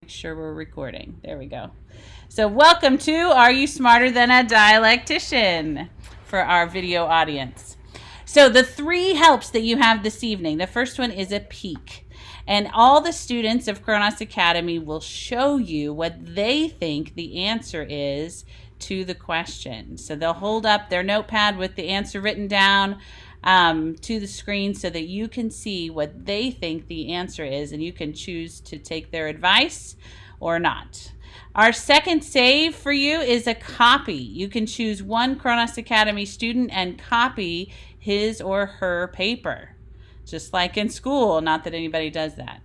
Sure we're recording. There we go. So welcome to Are You Smarter Than a Dialectician for our video audience. So the three helps that you have this evening. The first one is a peek. And all the students of Kronos Academy will show you what they think the answer is to the question. So they'll hold up their notepad with the answer written down to the screen so that you can see what they think the answer is, and you can choose to take their advice or not. Our second save for you is a copy. You can choose one Kronos Academy student and copy his or her paper, just like in school. Not that anybody does that.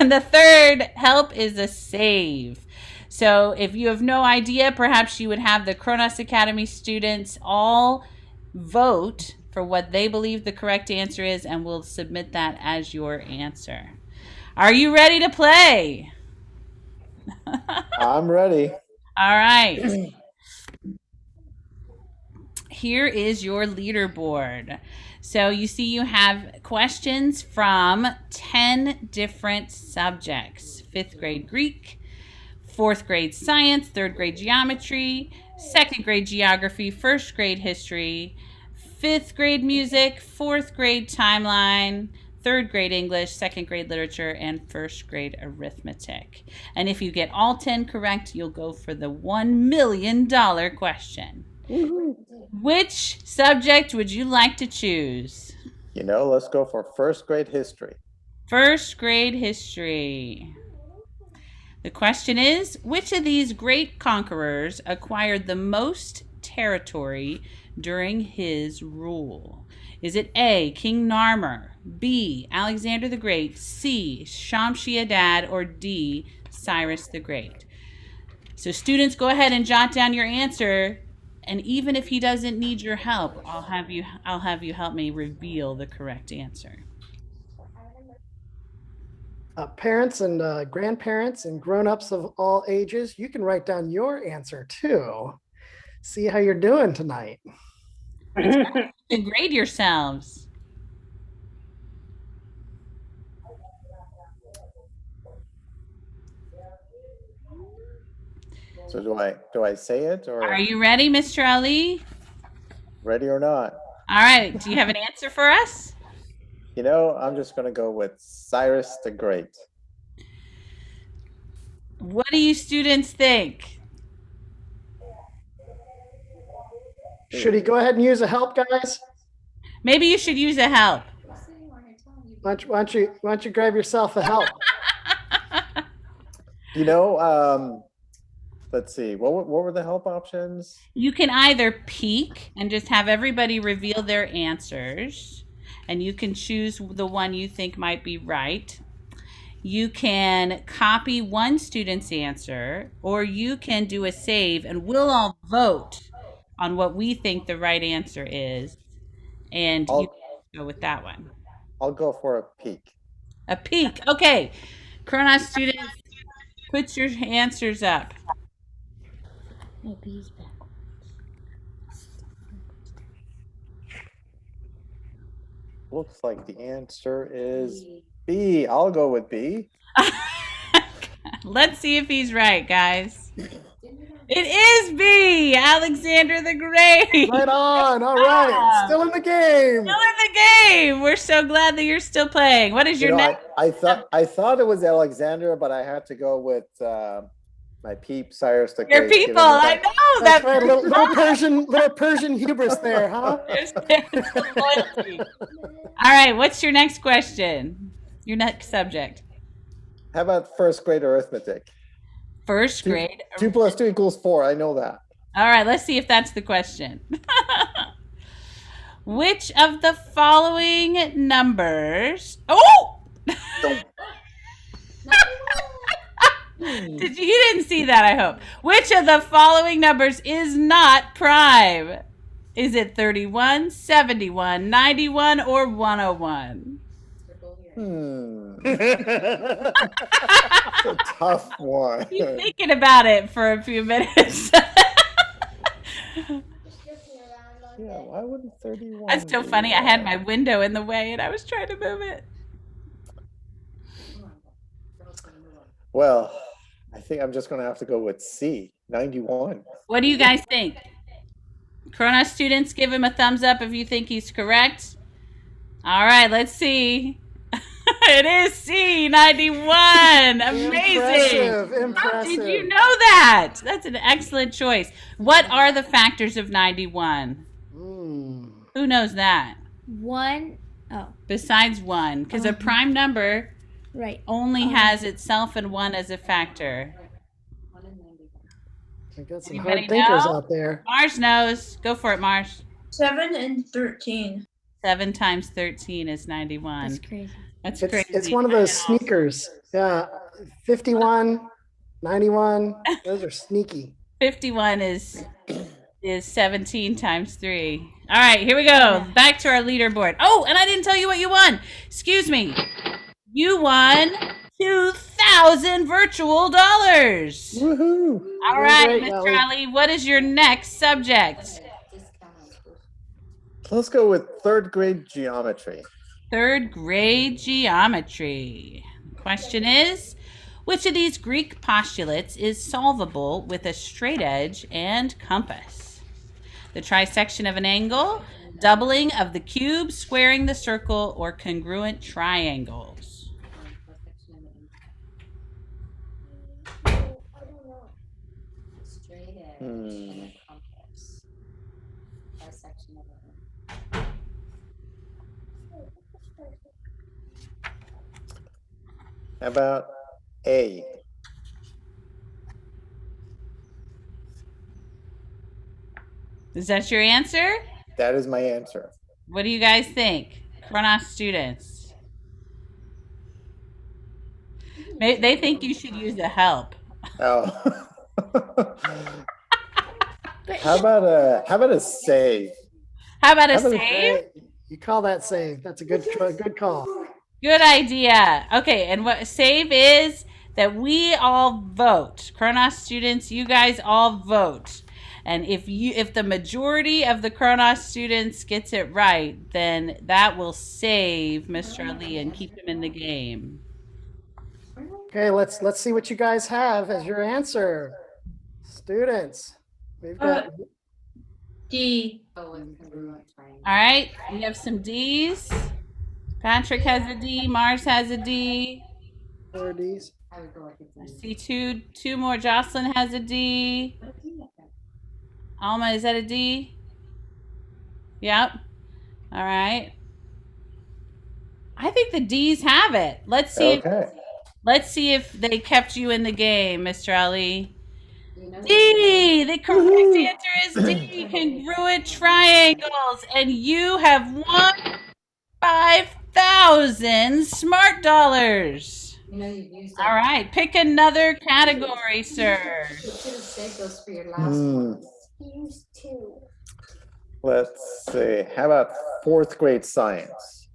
And the third help is a save. So if you have no idea, perhaps you would have the Kronos Academy students all vote for what they believe the correct answer is, and we'll submit that as your answer. Are you ready to play? I'm ready. All right. Here is your leaderboard. So you see you have questions from 10 different subjects. 5th grade Greek, 4th grade science, 3rd grade geometry, 2nd grade geography, 1st grade history, 5th grade music, 4th grade timeline, 3rd grade English, 2nd grade literature, and 1st grade arithmetic. And if you get all 10 correct, you'll go for the $1 million question. Which subject would you like to choose? Let's go for 1st grade history. 1st grade history. The question is, which of these great conquerors acquired the most territory during his rule? Is it A, King Narmer, B, Alexander the Great, C, Shamshi-Adad, or D, Cyrus the Great? So students, go ahead and jot down your answer, and even if he doesn't need your help, I'll have you help me reveal the correct answer. Parents and grandparents and grown-ups of all ages, you can write down your answer too. See how you're doing tonight. Grade yourselves. So do I say it, or Are you ready, Mr. Ali? ready or not? All right. Do you have an answer for us? I'm just going to go with Cyrus the Great. What do you students think? Should he go ahead and use a help, guys? Maybe you should use a help. Why don't you grab yourself a help? Let's see. What were the help options? You can either peek and just have everybody reveal their answers, and you can choose the one you think might be right. You can copy one student's answer, or you can do a save, and we'll all vote on what we think the right answer is, and you can go with that one. I'll go for a peek. A peek. Okay. Kronos students, put your answers up. No, B's backwards. Looks like the answer is B. I'll go with B. Let's see if he's right, guys. It is B, Alexander the Great. Right on. All right. Still in the game. Still in the game. We're so glad that you're still playing. What is your next? I thought it was Alexander, but I had to go with my peep, Cyrus the Great. Your people, I know. That's right. Little Persian hubris there, huh? There's loyalty. All right, what's your next question? Your next subject? How about 1st grade arithmetic? 1st grade. 2 + 2 = 4. I know that. All right, let's see if that's the question. Which of the following numbers? Oh! You didn't see that, I hope. Which of the following numbers is not prime? Is it 31, 71, 91, or 101? That's a tough one. Keep thinking about it for a few minutes. Yeah, why wouldn't 31? That's so funny. I had my window in the way and I was trying to move it. Well, I think I'm just going to have to go with C, 91. What do you guys think? Kronos students, give him a thumbs up if you think he's correct. All right, let's see. It is C, 91. Amazing. Impressive. How did you Impressive. know that? That's an excellent choice. What are the factors of 91? Who knows that? 1. Oh, Besides 1, because a prime number right. only has itself and 1 as a factor. I got some Anybody hard thinkers know? out there. Mars knows. Go for it, Mars. 7 and 13. 7 times 13 is 91. That's crazy. That's It's, crazy. it's one of those sneakers. Yeah. 51, 91. Those are sneaky. 51 is 17 times 3. All right, here we go. Back to our leaderboard. Oh, and I didn't tell you what you won. Excuse me. You won 2,000 virtual dollars. Woohoo! All right, Great, Mr. Ellie. Ali, what is your next subject? Let's go with third grade geometry. Third grade geometry. Question is, which of these Greek postulates is solvable with a straight edge and compass? The trisection of an angle, doubling of the cube, squaring the circle, or congruent triangles? Straight edge Hmm. compass. Trisection of it. How about A? Is that your answer? That is my answer. What do you guys think? Kronos students. They think you should use the help. Oh. How about a save? How about a How about a save? You call that save. That's a good call. Good idea. Okay, and what save is that we all vote. Kronos students, you guys all vote. And if the majority of the Kronos students gets it right, then that will save Mr. Ali and keep him in the game. Okay, let's see what you guys have as your answer. Students. We've got D. Oh, with congruent triangle. All right, we have some D's. Patrick has a D. Mars has a D. 4 Ds. I would go with I the see D. two more. Jocelyn has a D. What if you get that? Alma, is that a D? Yep. All right. I think the D's have it. Let's see. Okay. Let's see if they kept you in the game, Mr. Ali. You know D. The correct answer is D. Congruent triangles, and you have won 5,000 smart dollars. you've used All right. Pick another category, sir. You should have saved those for your last Hmm. ones. Use 2. Let's see. How about fourth grade science?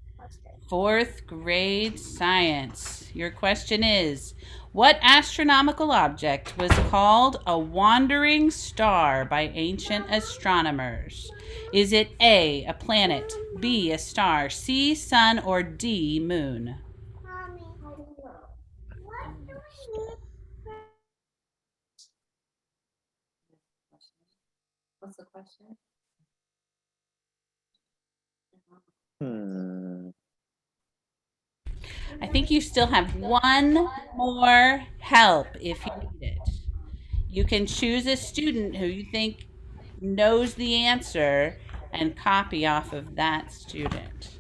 Fourth grade science. Your question is, what astronomical object was called a wandering star by ancient astronomers? Is it A, a planet, B, a star, C, sun, or D, moon? Mommy, I don't know. What do I need? What's the question? Hmm. I think you still have one more help if you need it. You can choose a student who you think knows the answer and copy off of that student.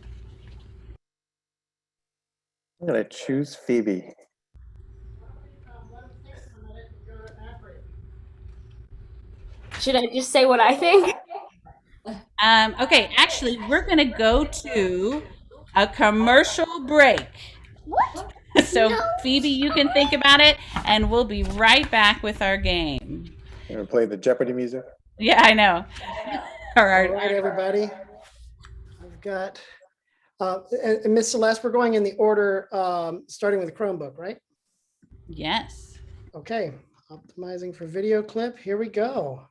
I'm going to choose Phoebe. Should I just say what I think? Okay, actually, we're going to go to a commercial break. What? So, No. Phoebe, you can think about it, and we'll be right back with our game. I'm going to play the Jeopardy music. Yeah, I know. All All right. right, everybody. We've got, and Ms. Celeste, we're going in the order, starting with the Chromebook, right? Yes. Okay, optimizing for video clip. Here we go.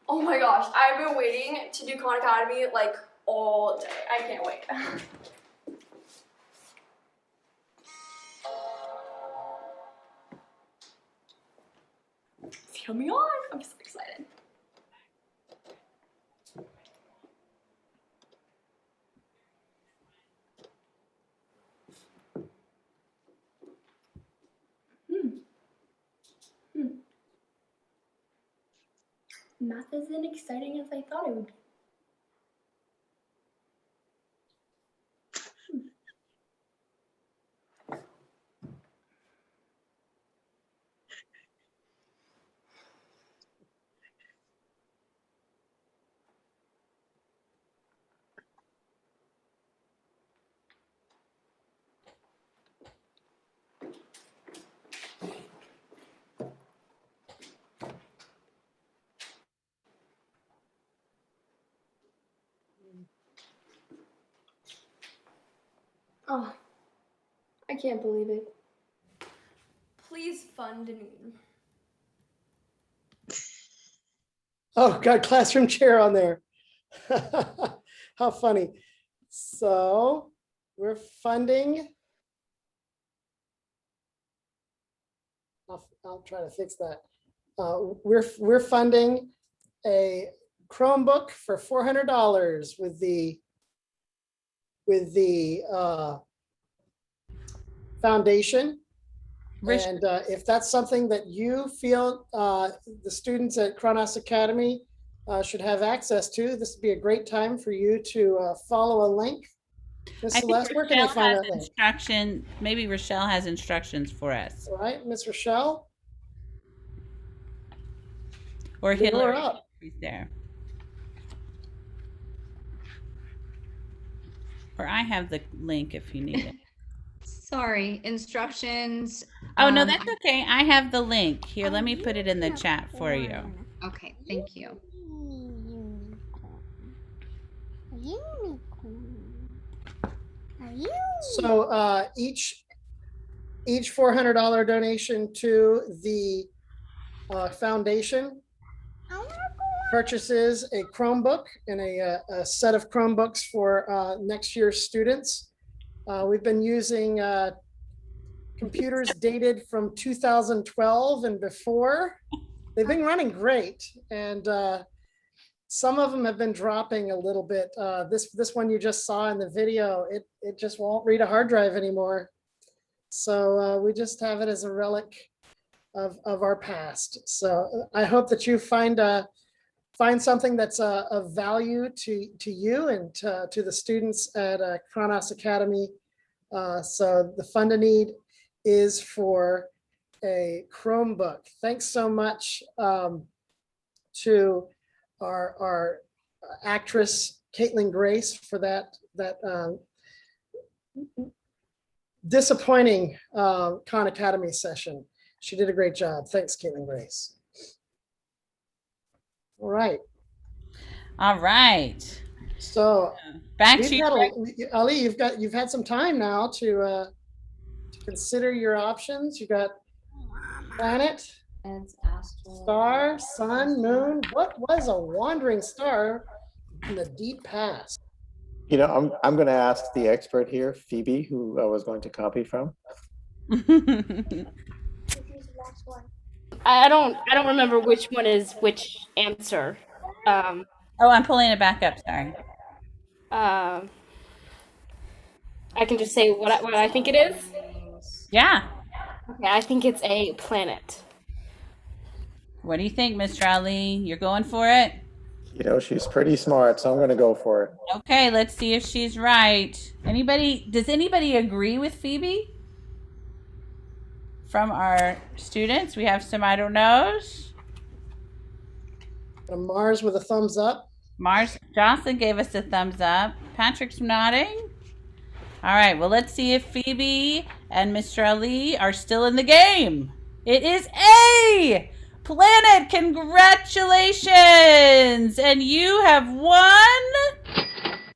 Oh my gosh, I've been waiting to do Khan Academy like all day. I can't wait. It's coming on. I'm so excited. Math isn't exciting as I thought it would be. Oh, I can't believe it. Please fund me. Oh, got classroom chair on there. How funny. So we're funding. I'll try to fix that. We're funding a Chromebook for $400 with the foundation. And if that's something that you feel the students at Kronos Academy should have access to, this would be a great time for you to follow a link. Ms. I think Celeste, where can I Rochelle find has that link? instruction. Maybe Rochelle has instructions for us. All right, Ms. Rochelle, Or you're Hillary. up. She's there. Or I have the link if you need it. Sorry, instructions. Oh, no, that's okay. I have the link. Here, let me put it in the chat for you. Okay, thank you. So each $400 donation to the foundation purchases a Chromebook and a set of Chromebooks for next year's students. We've been using computers dated from 2012 and before. They've been running great, and some of them have been dropping a little bit. This one you just saw in the video, it just won't read a hard drive anymore. So we just have it as a relic of our past. So I hope that you find something that's of value to you and to the students at Kronos Academy. So the fund a need is for a Chromebook. Thanks so much to our actress Caitlin Grace for that disappointing Khan Academy session. She did a great job. Thanks, Caitlin Grace. All right. All right. So Back to you. Ali, you've had some time now to consider your options. You got planet, It's astral. star, sun, moon. What was a wandering star in the deep past? You know, I'm going to ask the expert here, Phoebe, who I was going to copy from. I don't remember which one is which answer. Oh, I'm pulling it back up. Sorry. I can just say what I think it is. Yeah. Okay, I think it's a planet. What do you think, Mr. Ali? You're going for it? You know, she's pretty smart, so I'm going to go for it. Okay, let's see if she's right. Does anybody agree with Phoebe? From our students, we have some I don't knows. Mars with a thumbs up. Mars Jocelyn gave us a thumbs up. Patrick's nodding. All right, well, let's see if Phoebe and Mr. Ali are still in the game. It is A planet. Congratulations. And you have won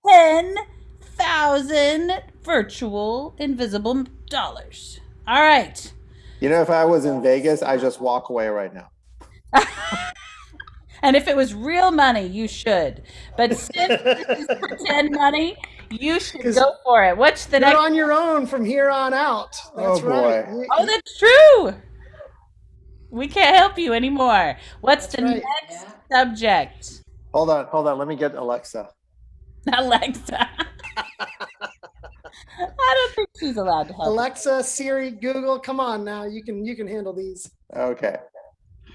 10,000 virtual invisible dollars. All right. You know, if I was in Vegas, I just walk away right now. And if it was real money, you should. But since this is pretend money, you should 'Cause go for it. What's the You're next? on your own from here on out. That's Oh, right. boy. Oh, that's true. We can't help you anymore. What's That's the right. next subject? Hold on. Let me get Alexa. Alexa. I don't think she's allowed to help. Alexa, Siri, Google, come on now. You can handle these. Okay.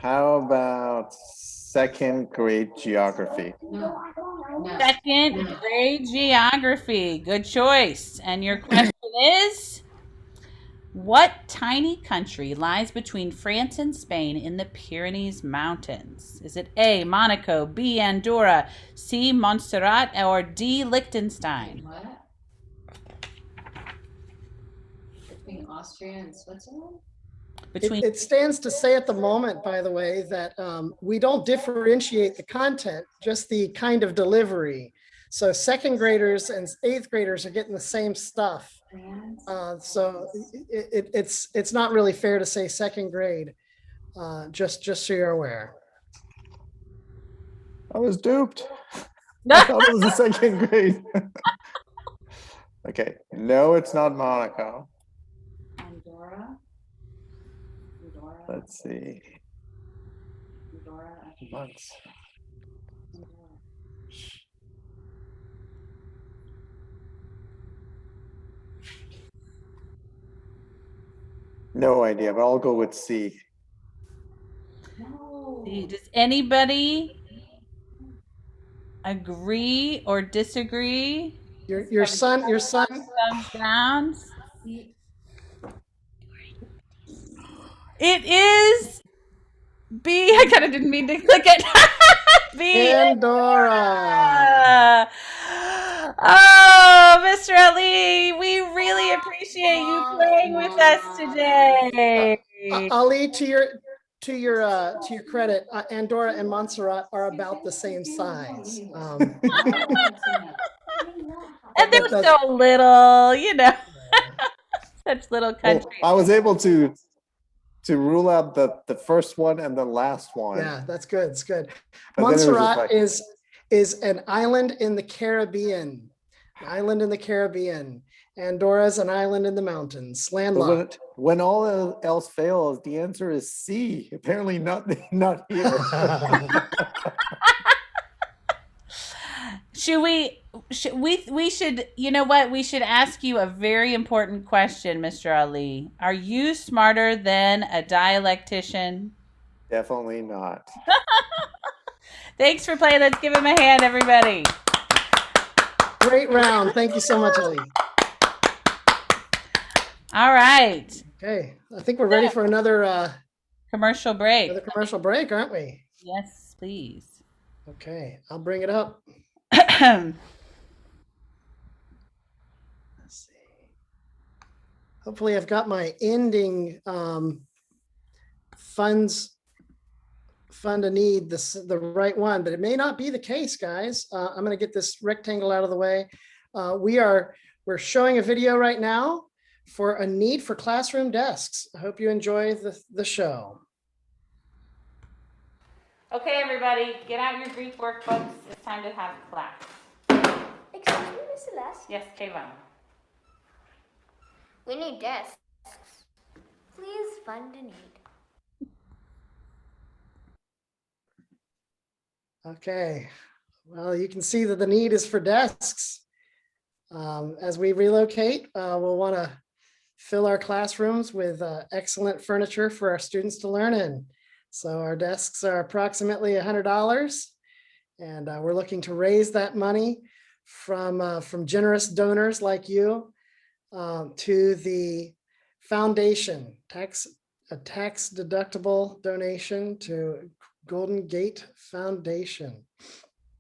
How about second grade geography? No. Second grade geography. Good choice. And your question is, what tiny country lies between France and Spain in the Pyrenees Mountains? Is it A, Monaco, B, Andorra, C, Montserrat, or D, Liechtenstein? What? Between Austria and Switzerland? Between It stands to say at the moment, by the way, that we don't differentiate the content, just the kind of delivery. So second graders and eighth graders are getting the same stuff. France? So it's not really fair to say second grade, just so you're aware. I was duped. I thought it was the second grade. Okay. No, it's not Monaco. Andorra? Andorra? Let's see. Andorra? Months. Andorra. No idea, but I'll go with C. No. Does anybody agree or disagree? Your son. Thumbs down. It is B. I kind of didn't mean to click it. B. Andorra. Oh, Mr. Ali, we really appreciate you playing with us today. Ali, to your credit, Andorra and Montserrat are about the same size. And they're so little, such little Well, countries. I was able to rule out the first one and the last one. Yeah, that's good. It's good. But then it was just Montserrat like- is an island in the Caribbean. An island in the Caribbean. Andorra is an island in the mountains, But landlocked. when all else fails, the answer is C. Apparently not here. We should, you know what? We should ask you a very important question, Mr. Ali. Are you smarter than a dialectician? Definitely not. Thanks for playing. Let's give him a hand, everybody. Great round. Thank you so much, Ali. All right. Okay, I think we're ready for another Commercial break. commercial break, aren't we? Yes, please. Okay, I'll bring it up. All Let's see. Hopefully I've got my ending fund a need, the right one, but it may not be the case, guys. I'm going to get this rectangle out of the way. We're showing a video right now for a need for classroom desks. I hope you enjoy the show. Okay, everybody, get out your Greek workbooks. It's time to have class. Excuse me, Miss Celeste. Yes, Kayvon. We need desks. Please fund a need. Okay, well, you can see that the need is for desks. As we relocate, we'll want to fill our classrooms with excellent furniture for our students to learn in. So our desks are approximately $100, and we're looking to raise that money from generous donors like you to the foundation, a tax deductible donation to Golden Gate Foundation,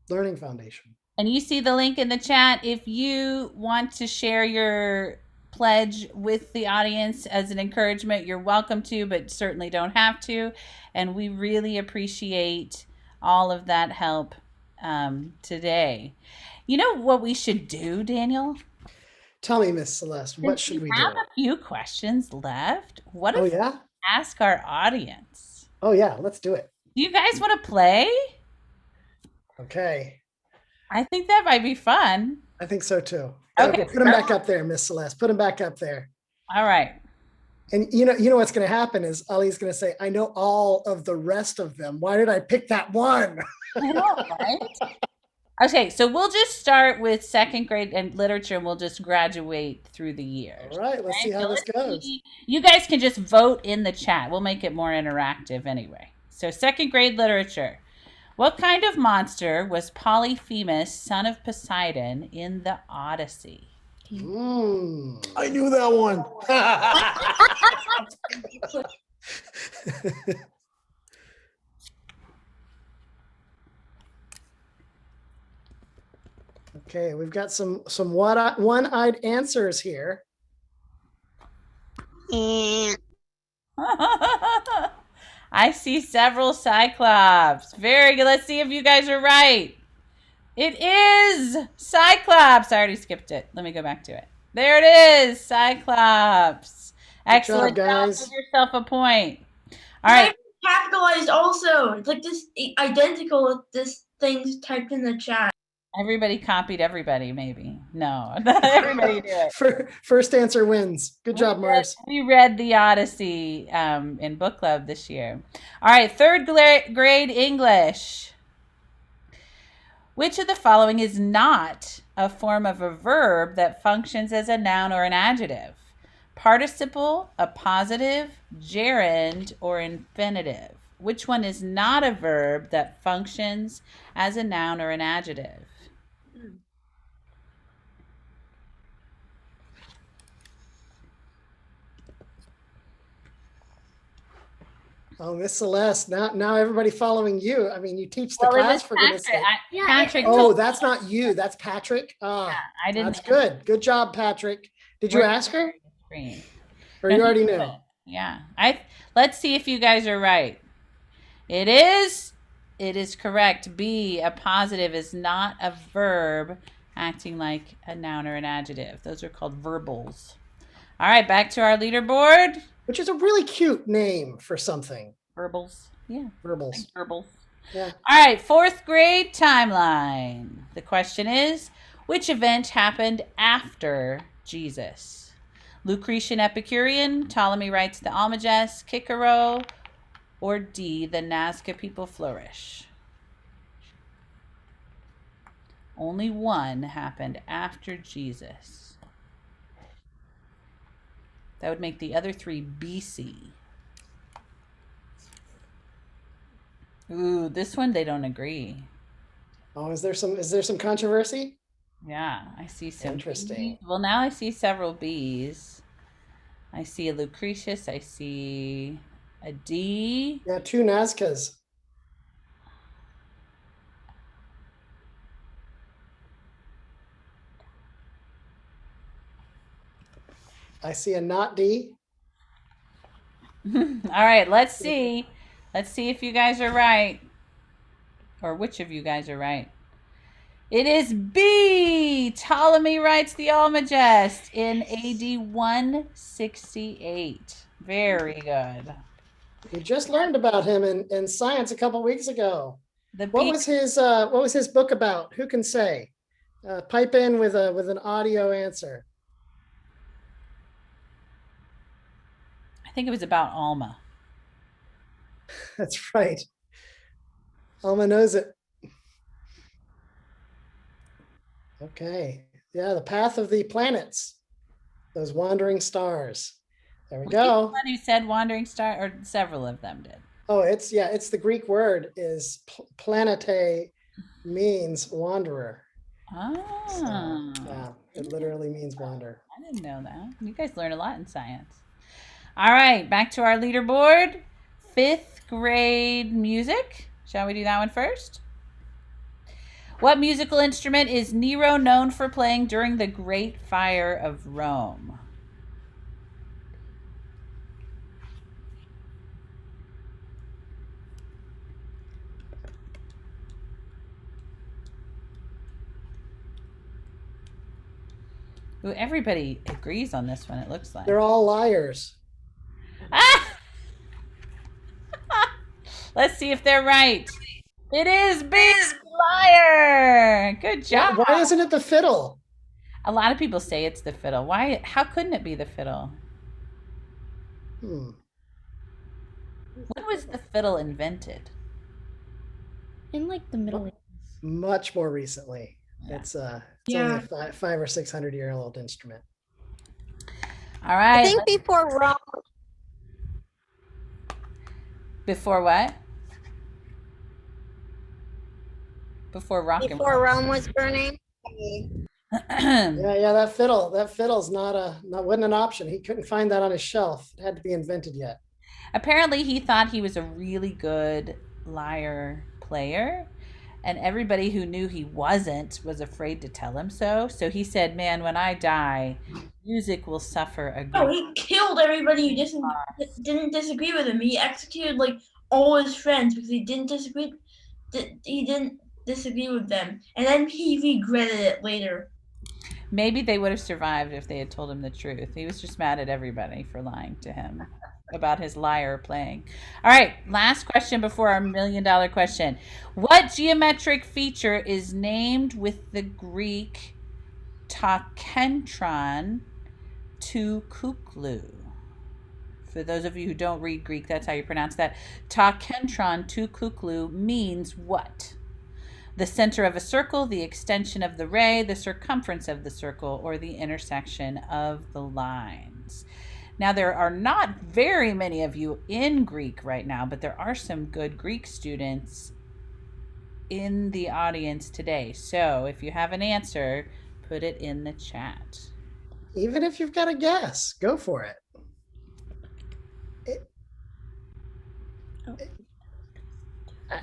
Learning Foundation. And you see the link in the chat. If you want to share your pledge with the audience as an encouragement, you're welcome to, but certainly don't have to. And we really appreciate all of that help today. You know what we should do, Daniel? Tell me, Miss Celeste, what should we do? have a few questions left. What Oh if we yeah? ask our audience? Oh yeah, let's do it. Do you guys want to play? Okay. I think that might be fun. I think so too. Okay. Put them back up there, Miss Celeste. Put them back up there. All right. And you know what's going to happen is Ali's going to say, "I know all of the rest of them. Why did I pick that one?" I know, right? Okay, so we'll just start with second grade and literature, and we'll just graduate through the years. All right, let's see how this goes. You guys can just vote in the chat. We'll make it more interactive anyway. So second grade literature. What kind of monster was Polyphemus, son of Poseidon, in the Odyssey? I knew that one. Okay, we've got some one-eyed answers here. I see several Cyclops. Very good. Let's see if you guys are right. It is Cyclops. I already skipped it. Let me go back to it. There it is, Cyclops. Excellent job, guys. Give yourself a point. All right. Capitalized also. It's like this identical with this things typed in the chat. Everybody copied everybody, maybe. No, not everybody did it. First answer wins. Good job, Mars. We read the Odyssey in book club this year. All right, third grade English. Which of the following is not a form of a verb that functions as a noun or an adjective? Participle, appositive, gerund, or infinitive? Which one is not a verb that functions as a noun or an adjective? Oh, Miss Celeste, now everybody following you. I mean, you teach the class for goodness sake. Patrick. Oh, that's not you. That's Patrick. I didn't. That's good. Good job, Patrick. Did you ask her? Or you already knew? Yeah. Let's see if you guys are right. It is correct. B, a positive is not a verb acting like a noun or an adjective. Those are called verbals. All right, back to our leaderboard. Which is a really cute name for something. Verbals. Yeah. Verbals. Verbals. Yeah. All right, fourth grade timeline. The question is, which event happened after Jesus? Lucretian Epicurean, Ptolemy writes the Almagest, Cicero, or D, the Nazca people flourish? Only one happened after Jesus. That would make the other three BC. Ooh, this one they don't agree. Oh, is there some controversy? Yeah, I see some. Interesting. B's. Well, now I see several B's. I see a Lucretius. I see a D. Yeah, two Nazcas. I see a not D. All right, let's see. Let's see if you guys are right. Or which of you guys are right. It is B. Ptolemy writes the Almagest in AD 168. Very good. We just learned about him in science a couple weeks ago. What was his book about? Who can say? Pipe in with an audio answer. I think it was about Alma. That's right. Alma knows it. Okay. Yeah, the path of the planets. Those wandering stars. There we go. One who said wandering star, or several of them did. Oh, it's the Greek word is planete, means wanderer. Oh. So, yeah, it literally means wander. I didn't know that. You guys learn a lot in science. All right, back to our leaderboard. Fifth grade music. Shall we do that one first? What musical instrument is Nero known for playing during the Great Fire of Rome? Ooh, everybody agrees on this one, it looks like. They're all liars. Ah! Let's see if they're right. It is B. liar. Good job. Why isn't it the fiddle? A lot of people say it's the fiddle. Why? How couldn't it be the fiddle? Hmm. When was the fiddle invented? In like the Middle Ages. Much more recently. Yeah. It's only Yeah. a 500 or 600-year-old instrument. All right. I think before Rome, Before what? Before rock and before Rome was burning. roll. Yeah, that fiddle's wasn't an option. He couldn't find that on his shelf. It had to be invented yet. Apparently, he thought he was a really good lyre player, and everybody who knew he wasn't was afraid to tell him so. So he said, "Man, when I die, music will suffer a Oh, great." he killed everybody who didn't disagree with him. He executed like all his friends because he didn't disagree. He didn't disagree with them, and then he regretted it later. Maybe they would have survived if they had told him the truth. He was just mad at everybody for lying to him about his lyre playing. All right, last question before our $1 million question. What geometric feature is named with the Greek takentron to kuklu? For those of you who don't read Greek, that's how you pronounce that. Takentron to kuklu means what? The center of a circle, the extension of the ray, the circumference of the circle, or the intersection of the lines. Now, there are not very many of you in Greek right now, but there are some good Greek students in the audience today. So if you have an answer, put it in the chat. Even if you've got a guess, go for it.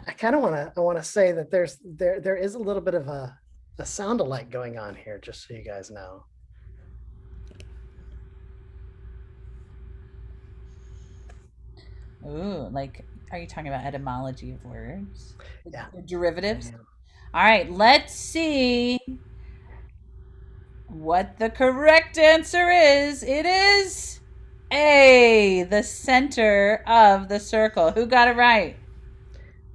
I kind of want to say that there is a little bit of a sound alike going on here, just so you guys know. Ooh, like, are you talking about etymology of words? Yeah. Or derivatives? Yeah. All right, let's see what the correct answer is. It is A, the center of the circle. Who got it right?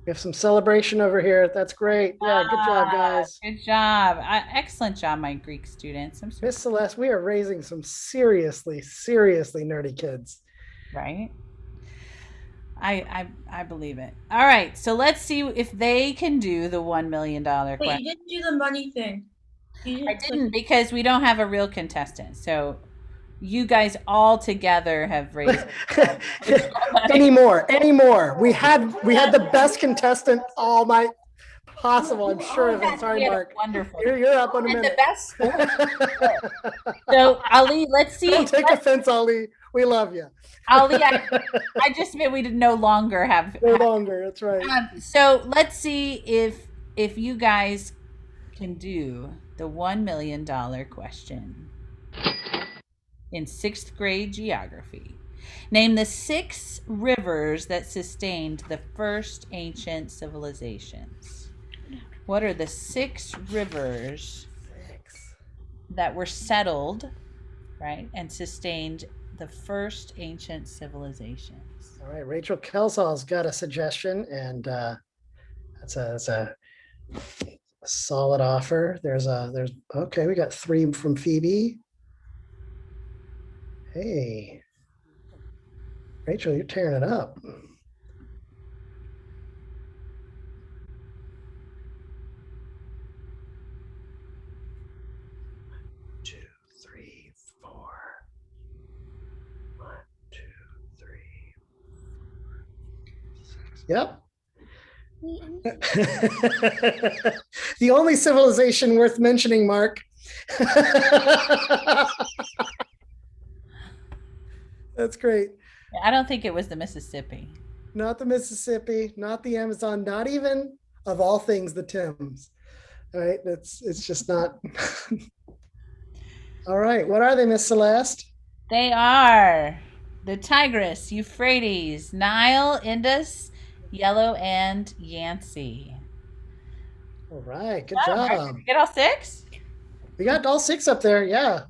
We have some celebration over here. That's great. Yeah, good job, guys. Good job. Excellent job, my Greek students. I'm so Miss Celeste, we are raising some seriously nerdy kids. right. I believe it. All right, so let's see if they can do the $1 million Wait, question. you didn't do the money thing. I didn't because we don't have a real contestant. So you guys all together have raised Anymore. We had the best contestant all night possible. I'm sure of it. Sorry, Mark. Wonderful. You're up on a And the minute. best sport. So Ali, let's see. Don't take offense, Ali. We love you. Ali, I just meant we did no longer have. No longer. That's right. So let's see if you guys can do the $1 million question in 6th grade geography. Name the 6 rivers that sustained the first ancient civilizations. What are the 6 rivers that were settled, right, and sustained the first ancient civilizations? All right, Rachel Kelsall's got a suggestion, and that's a solid offer. There's okay. We got 3 from Phoebe. Hey, Rachel, you're tearing it up. 2, 3, 4. 1, 2, 3. Yep. The only civilization worth mentioning, Mark. That's great. I don't think it was the Mississippi. Not the Mississippi, not the Amazon, not even, of all things, the Thames. All right, it's just not. All right, what are they, Miss Celeste? They are the Tigris, Euphrates, Nile, Indus, Yellow, and Yangtze. All right, good Oh, job. did you get all 6? We got all 6 up there, yeah.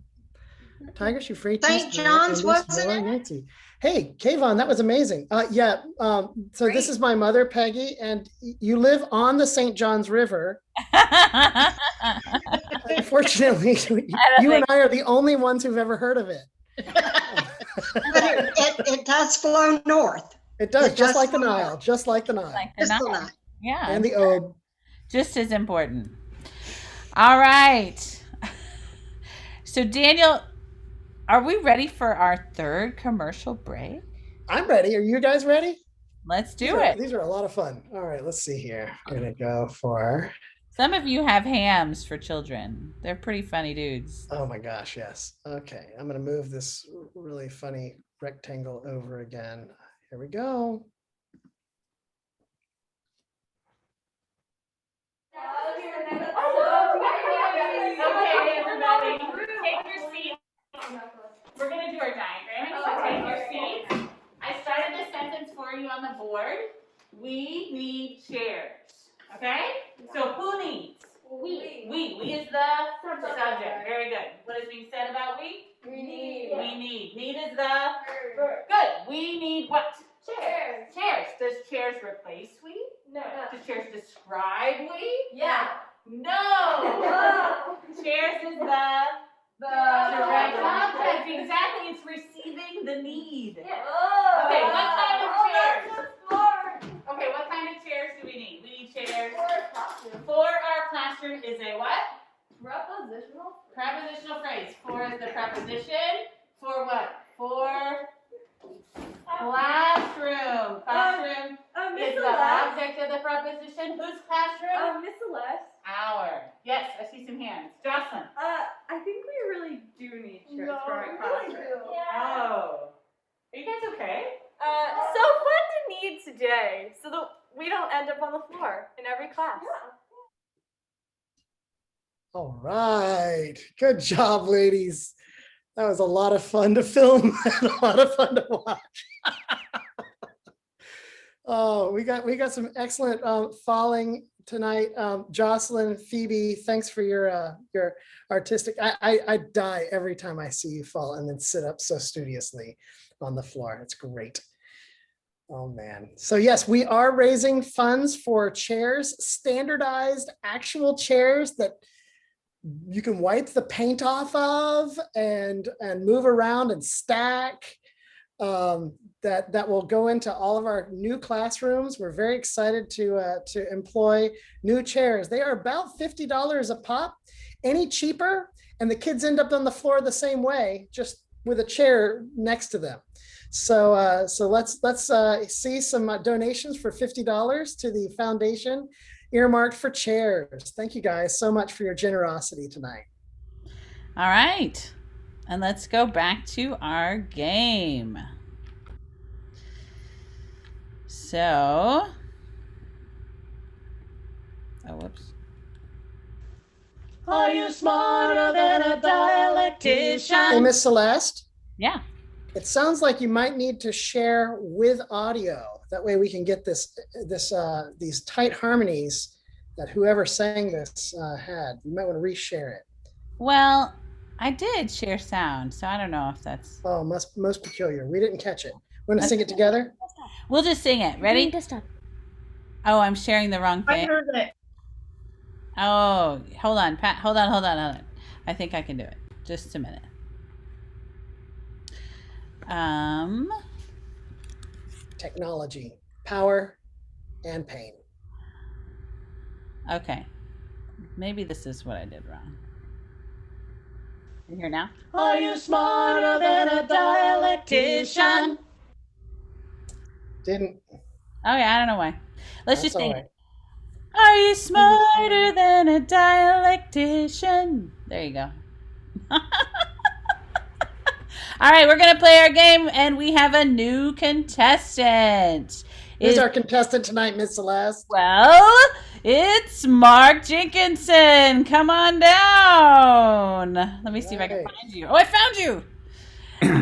Tigris, Euphrates, St. John's, Indus, wasn't Nile, it? Yangtze. Hey, Kayvon, that was amazing. So this is my mother, Peggy, and you live on the St. Johns River. Unfortunately, you and I are the only ones who've ever heard of it. But it does flow north. It does, It just does like the flow Nile, north. just like the Nile. Like the Just the Nile. Nile. Yeah. And the Ob. Just as important. All right. So Daniel, are we ready for our third commercial break? I'm ready. Are you guys ready? Let's do it. These are a lot of fun. All right, let's see here. I'm gonna go for. Some of you have hams for children. They're pretty funny dudes. Oh my gosh, yes. Okay, I'm gonna move this really funny rectangle over again. Here we go. Okay, everybody, take your seats. We're going to do our diagram. So take your seats. I started the sentence for you on the board. We need chairs. Okay? So who needs? We. We is the subject. Very good. What is being said about we? We need. We need. Need is the verb. Good. We need what? Chairs. Chairs. Does chairs replace we? No. Does chairs describe we? Yeah. No. Chairs is the direct object. Exactly. It's receiving the need. Okay, what kind of chairs? Okay, what kind of chairs do we need? We need chairs. For our classroom is a what? Prepositional phrase. For is the preposition. For what? For classroom. Classroom is the object of the preposition. Whose classroom? Miss Celeste. Our. Yes, I see some hands. Jocelyn. I think we really do need chairs for our classroom. Oh. Are you guys okay? So fun to need today, so that we don't end up on the floor in every class. All right, good job, ladies. That was a lot of fun to film and a lot of fun to watch. Oh, we got some excellent falling tonight. Jocelyn, Phoebe, thanks for your artistic. I die every time I see you fall and then sit up so studiously on the floor. It's great. Oh man. So yes, we are raising funds for chairs, standardized actual chairs that you can wipe the paint off of and move around and stack. That will go into all of our new classrooms. We're very excited to employ new chairs. They are about $50 a pop. Any cheaper, and the kids end up on the floor the same way, just with a chair next to them. So let's see some donations for $50 to the foundation earmarked for chairs. Thank you guys so much for your generosity tonight. All right. And let's go back to our game. So, oh, whoops. Are you smarter than a dialectician? Hey, Miss Celeste. Yeah. It sounds like you might need to share with audio. That way we can get these tight harmonies that whoever sang this had. You might want to reshare it. Well, I did share sound, so I don't know if that's. Oh, most peculiar. We didn't catch it. Want to sing it together? We'll just sing it. Ready? Oh, I'm sharing the wrong I thing. heard it. Oh, hold on, Pat. Hold on. I think I can do it. Just a minute. Technology, power, and pain. Okay. Maybe this is what I did wrong. You hear now? Are you smarter than a dialectician? Didn't. Oh yeah, I don't know why. Let's That's just sing all it. Are you smarter than a dialectician? There you go. All right, we're gonna play our game, and we have a new contestant. Who's our contestant tonight, Miss Celeste? Well, it's Mark Jenkinson. Come on down. Let me see if I can find you. Oh, I found you.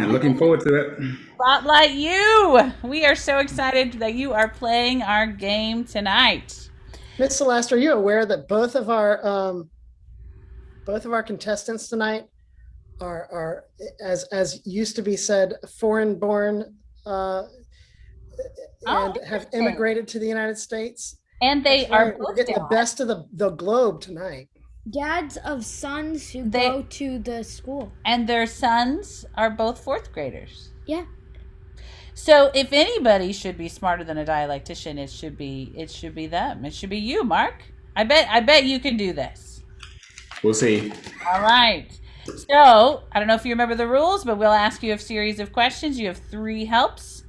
Looking forward to it. Spotlight you. We are so excited that you are playing our game tonight. Miss Celeste, are you aware that both of our contestants tonight are as used to be said, foreign-born and have interesting. immigrated to the United States. And they That's are right. We're both getting the dads. best of the globe tonight. Dads of sons who They- go to the school. And their sons are both fourth graders. Yeah. So if anybody should be smarter than a dialectician, it should be them. It should be you, Mark. I bet you can do this. We'll see. All right. So I don't know if you remember the rules, but we'll ask you a series of questions. You have 3 helps.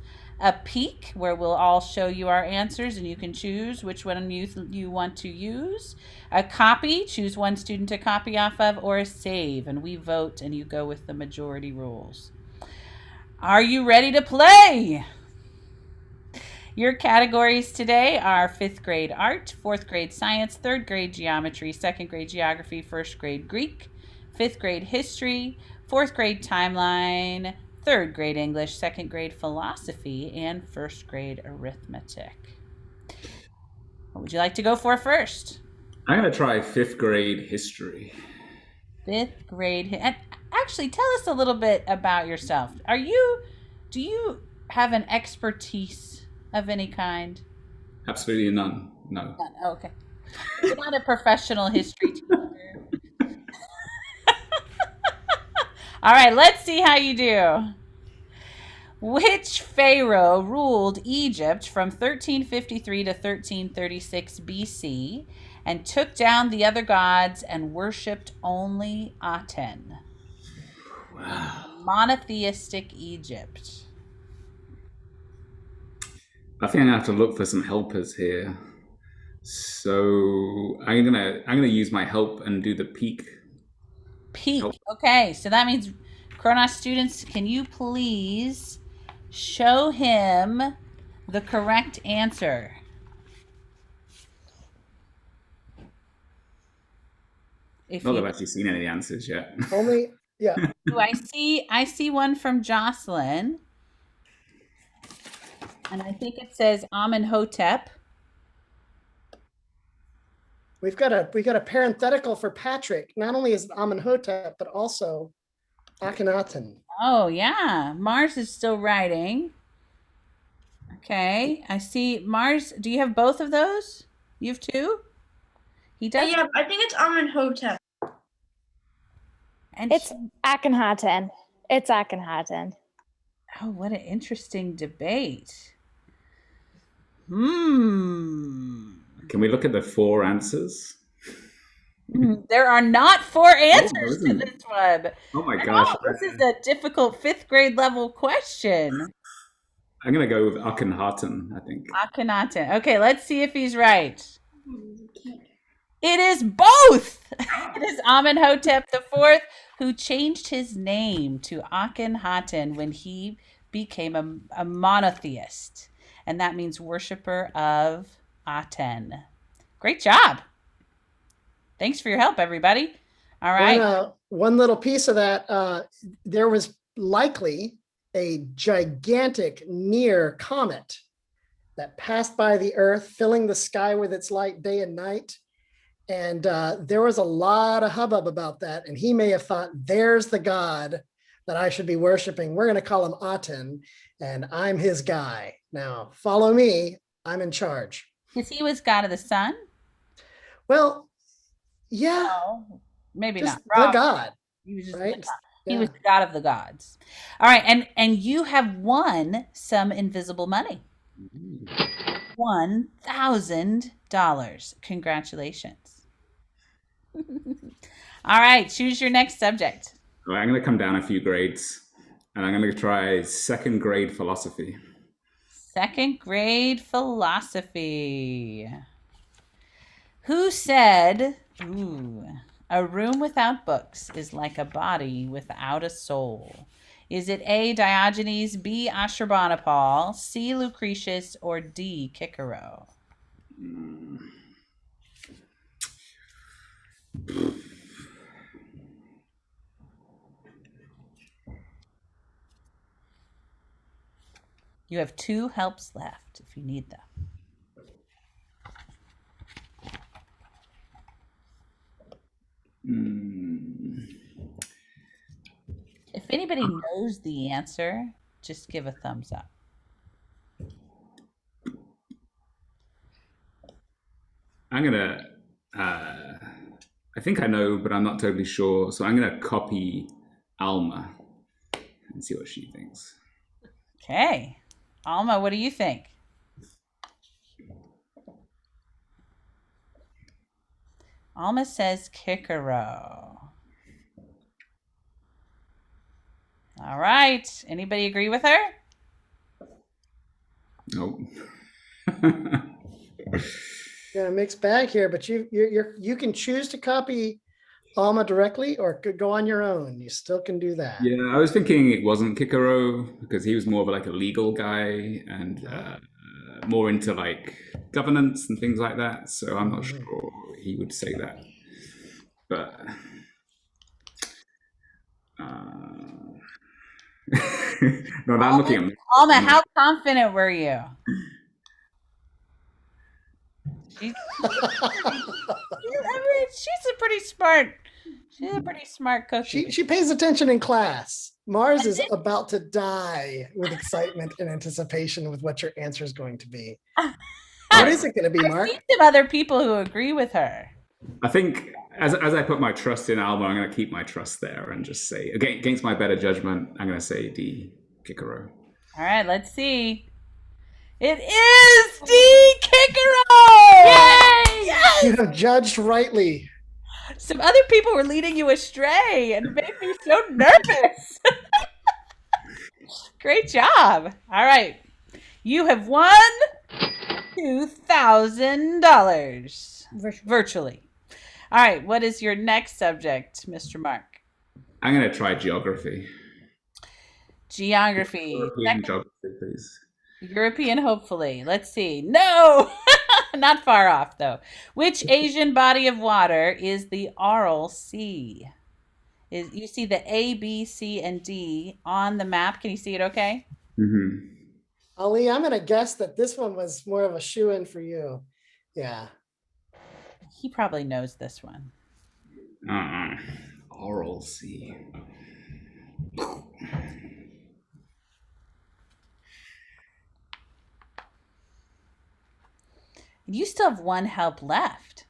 A peek, where we'll all show you our answers and you can choose which one you want to use. A copy, choose one student to copy off of, or a save, and we vote and you go with the majority rules. Are you ready to play? Your categories today are 5th grade art, 4th grade science, 3rd grade geometry, 2nd grade geography, 1st grade Greek, 5th grade history, 4th grade timeline, 3rd grade English, 2nd grade philosophy, and 1st grade arithmetic. What would you like to go for first? I'm going to try 5th grade history. 5th grade. And actually, tell us a little bit about yourself. Do you have an expertise of any kind? Absolutely none. No. None. Oh, okay. You're not a professional history teacher. All right, let's see how you do. Which pharaoh ruled Egypt from 1353 to 1336 BC and took down the other gods and worshipped only Aten? Wow. Monotheistic Egypt. I think I'm gonna have to look for some helpers here. So I'm gonna use my help and do the peak. Peak. Help. Okay, so that means Chronos students, can you please show him the correct answer? If Not that you, I've actually seen any answers yet. Only, yeah. Ooh, I see one from Jocelyn. And I think it says Amenhotep. We've got a parenthetical for Patrick. Not only is it Amenhotep, but also Akhenaten. Oh, yeah. Mars is still writing. Okay. I see Mars. Do you have both of those? You have 2? He does. Yeah, I think it's Amenhotep. And It's Akhenaten. It's Akhenaten. oh, what an interesting debate. Can we look at the 4 answers? There are not 4 answers to isn't this one. Oh my I gosh. know, this is a difficult 5th grade level question. I'm gonna go with Akhenaten, I think. Akhenaten. Okay, let's see if he's right. It is both. It is Amenhotep IV who changed his name to Akhenaten when he became a monotheist. And that means worshiper of Aten. Great job. Thanks for your help, everybody. All right. One little piece of that, there was likely a gigantic near comet that passed by the Earth, filling the sky with its light day and night. And there was a lot of hubbub about that. And he may have thought, there's the god that I should be worshiping. We're going to call him Aten, and I'm his guy. Now, follow me. I'm in charge. Because he was god of the sun? Well, yeah. No, maybe Just not. Wrong. the god. He was just right? the god. He was the god of the gods. All right, and you have won some invisible money. $1,000. Congratulations. All right, choose your next subject. All right, I'm gonna come down a few grades, and I'm gonna try 2nd grade philosophy. 2nd grade philosophy. Who said, a room without books is like a body without a soul? Is it A, Diogenes, B, Ashurbanipal, C, Lucretius, or D, Cicero? You have 2 helps left if you need them. If anybody knows the answer, just give a thumbs up. I'm gonna. I think I know, but I'm not totally sure. So I'm gonna copy Alma and see what she thinks. Okay. Alma, what do you think? Alma says Kikero. All right. Anybody agree with her? Nope. Got a mixed bag here, but you can choose to copy Alma directly or could go on your own. You still can do that. Yeah, I was thinking it wasn't Kikero because he was more of like a legal guy and more into like governance and things like that. So I'm not sure he would say that. But no, I'm looking at me. Alma, how confident were you? She's a pretty smart. She's a pretty smart cookie. She pays attention in class. Mars is about to die with excitement and anticipation with what your answer is going to be. What is it going to be, Mark? I see some other people who agree with her. I think as I put my trust in Alma, I'm going to keep my trust there and just say, against my better judgment, I'm going to say D, Kikero. All right, let's see. It is D, Kikero! Yay! Yes! You have judged rightly. Some other people were leading you astray and made me so nervous. Great job. All right. You have won $2,000 virtually. All right. What is your next subject, Mr. Mark? I'm going to try geography. Geography. European geography, please. European, hopefully. Let's see. No! Not far off, though. Which Asian body of water is the Aral Sea? You see the A, B, C, and D on the map. Can you see it okay? Mm-hmm. Ali, I'm going to guess that this one was more of a shoe-in for you. Yeah. He probably knows this one. Aral Sea. You still have one help left.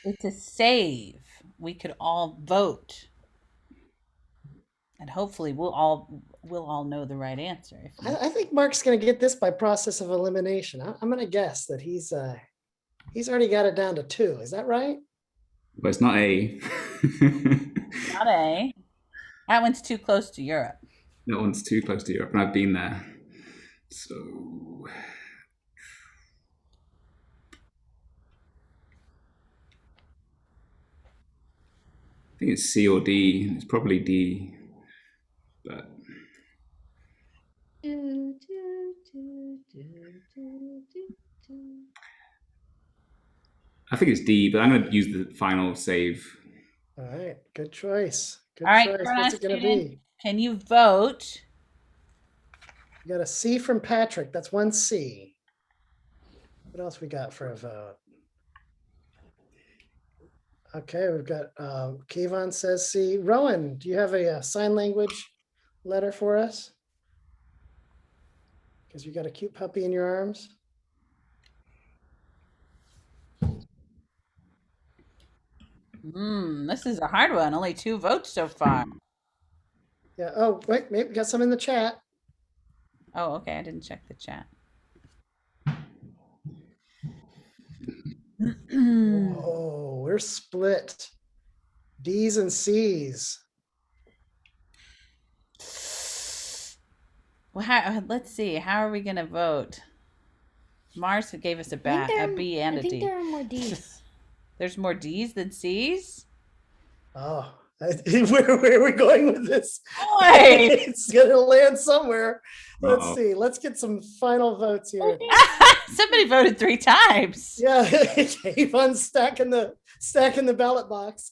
It's a save. We could all vote. And hopefully we'll all know the right answer. I think Mark's going to get this by process of elimination. I'm going to guess that he's already got it down to 2. Is that right? But it's not A. Not A. That one's too close to Europe. That one's too close to Europe, and I've been there. So I think it's C or D. It's probably D, but I think it's D. But I'm going to use the final save. All right, good choice. Good All right, choice. What's it going to be? Can you vote? You got a C from Patrick. That's 1 C. What else we got for a vote? Okay, we've got Kayvon says C. Rowan, do you have a sign language letter for us? Because you got a cute puppy in your arms. This is a hard one. Only 2 votes so far. Yeah. Oh, wait, maybe we got some in the chat. Oh, okay. I didn't check the chat. Oh, we're split. D's and C's. Well, let's see. How are we going to vote? Mars gave us a B and a D. I think there are more D's. There's more D's than C's? Oh, where are we going with this? Boy. It's going to land somewhere. Let's Uh-oh. see. Let's get some final votes here. Somebody voted 3 times. Yeah, Kayvon's stacking the ballot box.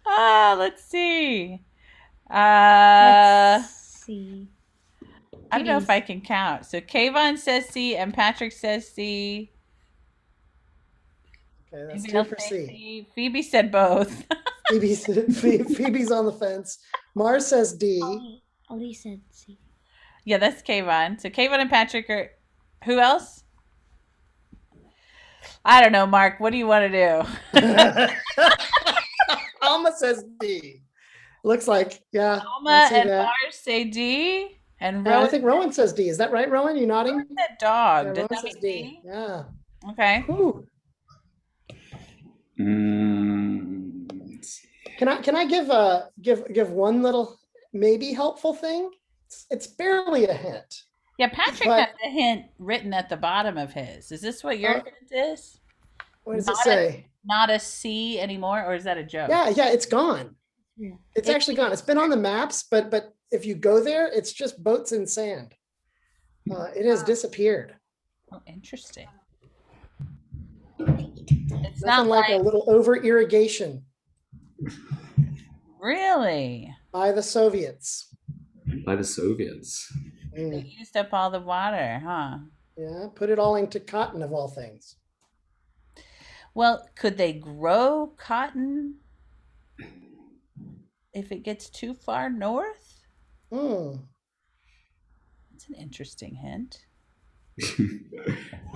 Let's see. Let's see. I don't know if I can count. So Kayvon says C and Patrick says C. Okay, that's Maybe 2 for C. Phoebe said both. Phoebe's on the fence. Mars says D. Ali said C. Yeah, that's Kayvon. So Kayvon and Patrick Who else? I don't know, Mark. What do you want to do? Alma says D. Looks like, yeah. Alma I see and that. Mars say D, and I Rowan think Rowan says D. Is that right, Rowan? You nodding? said dog. Yeah, Does Rowan that says mean D. Yeah. D? Okay. Whew. Let's see. Can I give one little maybe helpful thing? It's barely a hint. Yeah, Patrick But- has a hint written at the bottom of his. Is this what your hint is? What does Not it say? Not a C anymore, or is that a joke? Yeah, it's gone. Yeah. It's actually gone. It's been on the maps, but if you go there, it's just boats in sand. It has disappeared. Oh, interesting. It's not Nothing like a little over irrigation really. by the Soviets. By the Soviets. They Mm, used up all the water, huh? yeah, put it all into cotton of all things. Well, could they grow cotton if it gets too far north? Hmm. That's an interesting hint.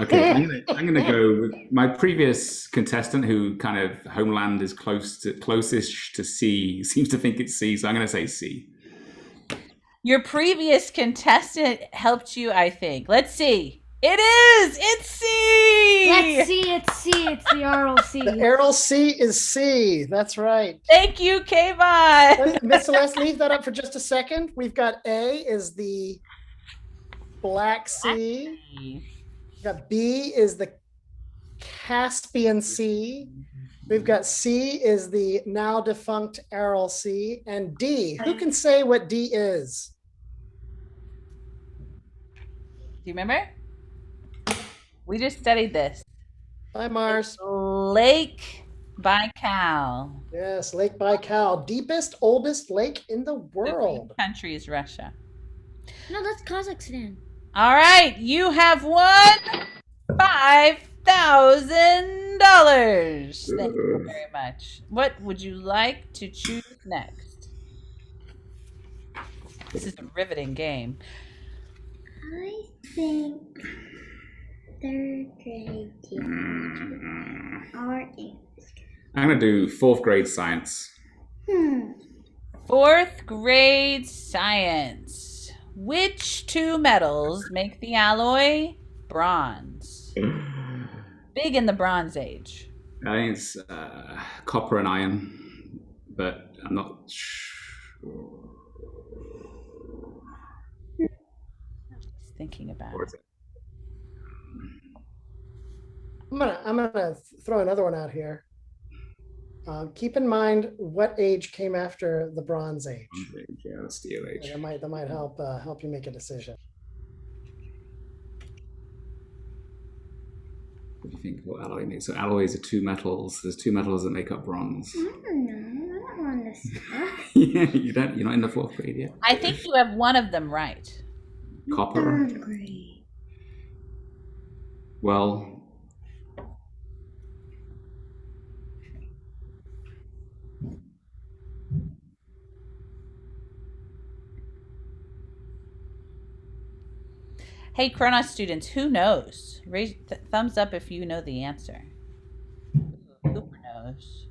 Okay, I'm gonna go with my previous contestant, who kind of homeland is closest to C, seems to think it's C, so I'm gonna say C. Your previous contestant helped you, I think. Let's see. It is! It's C! Let's see, it's C. It's the Aral Sea. The Aral Sea is C. That's right. Thank you, Kayvon. Miss Celeste, leave that up for just a second. We've got A is the Black Sea. We've got B is the Caspian Sea. We've got C is the now defunct Aral Sea. And D, who can say what D is? Do you remember? We just studied this. Bye, Mars. Lake Baikal. Yes, Lake Baikal, deepest, oldest lake in the The world. big country is Russia. No, that's Kazakhstan. All right, you have won $5,000. Thank you very much. What would you like to choose next? This is a riveting game. I think third grade or English. I'm gonna do 4th grade science. Fourth grade science. Which two metals make the alloy bronze? Big in the Bronze Age. I think it's copper and iron, but I'm not sure. Just thinking about Or it. is it? I'm gonna throw another one out here. Keep in mind what age came after the Bronze Age. Yeah, the Steel Age. That might help you make a decision. What do you think? What alloy makes? So alloys are two metals. There's two metals that make up bronze. I don't know. I don't want to stuff. Yeah, you don't. You're not in the 4th grade yet. I think you have one of them right. Copper. Third grade. Well, Hey, Kronos students, who knows? Raise thumbs up if you know the answer. Cooper knows.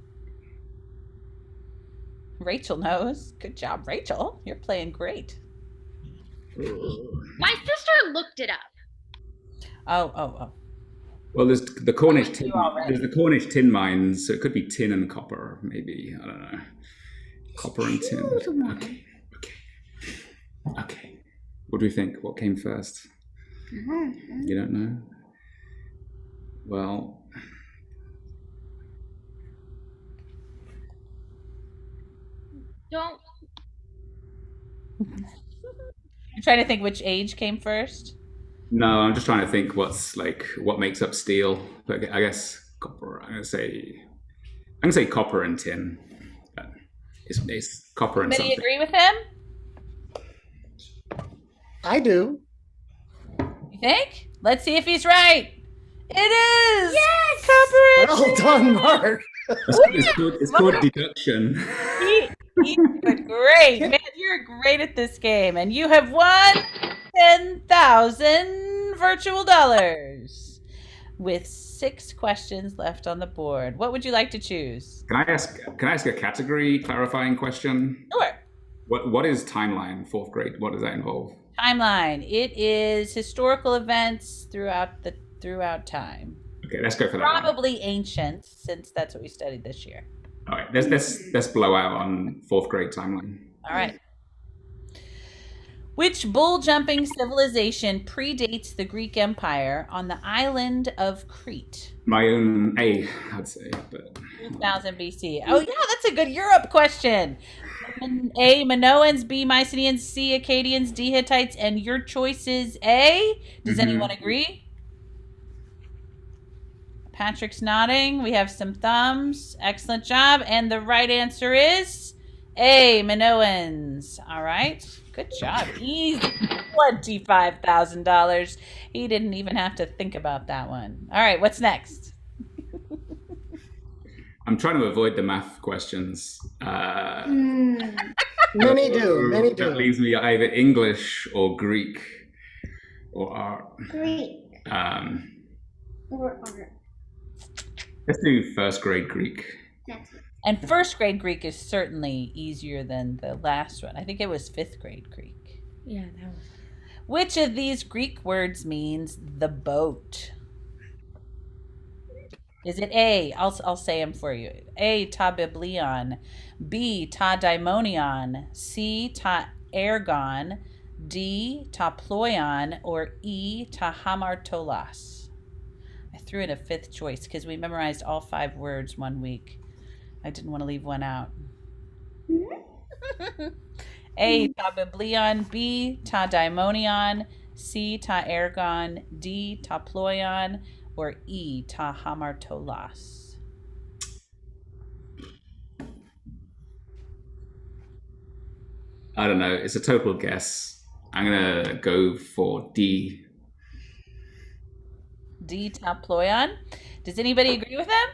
Rachel knows. Good job, Rachel. You're playing great. My sister looked it up. Oh. well, there's the Cornish You tin. already. There's the Cornish tin mines, so it could be tin and copper, maybe. I don't know. Copper and tin. Choose one. Okay. What do you think? What came first? You don't know? Well, Don't. You're trying to think which age came first? no, I'm just trying to think what makes up steel. But I guess copper. I'm gonna say copper and tin. But it's copper and Anybody something. agree with him? I do. You think? Let's see if he's right. It is! Yes! Copper and Well done, Mark. It's called deduction. He's good. Great. Man, you're great at this game. And you have won $10,000 virtual dollars with 6 questions left on the board. What would you like to choose? Can I ask a category clarifying question? Sure. What is timeline, 4th grade? What does that involve? Timeline. It is historical events throughout time. Okay, let's go for that one. Probably ancient, since that's what we studied this year. All right, let's blow out on 4th grade timeline. All right. Which bull-jumping civilization predates the Greek Empire on the island of Crete? My own A, I'd say. But 2000 BC. Oh, yeah, that's a good Europe question. A, Minoans, B, Mycenaeans, C, Akkadians, D, Hittites, and your choice is A. Does anyone agree? Patrick's nodding. We have some thumbs. Excellent job. And the right answer is A, Minoans. All right. Good job. Easy. $25,000. He didn't even have to think about that one. All right. What's next? I'm trying to avoid the math questions. Many do. That leaves me either English or Greek or art. Greek. Or art. Let's do 1st grade Greek. And 1st grade Greek is certainly easier than the last one. I think it was 5th grade Greek. Yeah, that was. Which of these Greek words means the boat? Is it A? I'll say them for you. A, ta biblion. B, ta daimonion. C, ta ergon. D, ta ploion. Or E, ta hamartolos. I threw in a 5th choice because we memorized all 5 words one week. I didn't want to leave one out. A, ta biblion. B, ta daimonion. C, ta ergon. D, ta ploion. Or E, ta hamartolos. I don't know. It's a total guess. I'm going to go for D. D, ta ploion. Does anybody agree with him?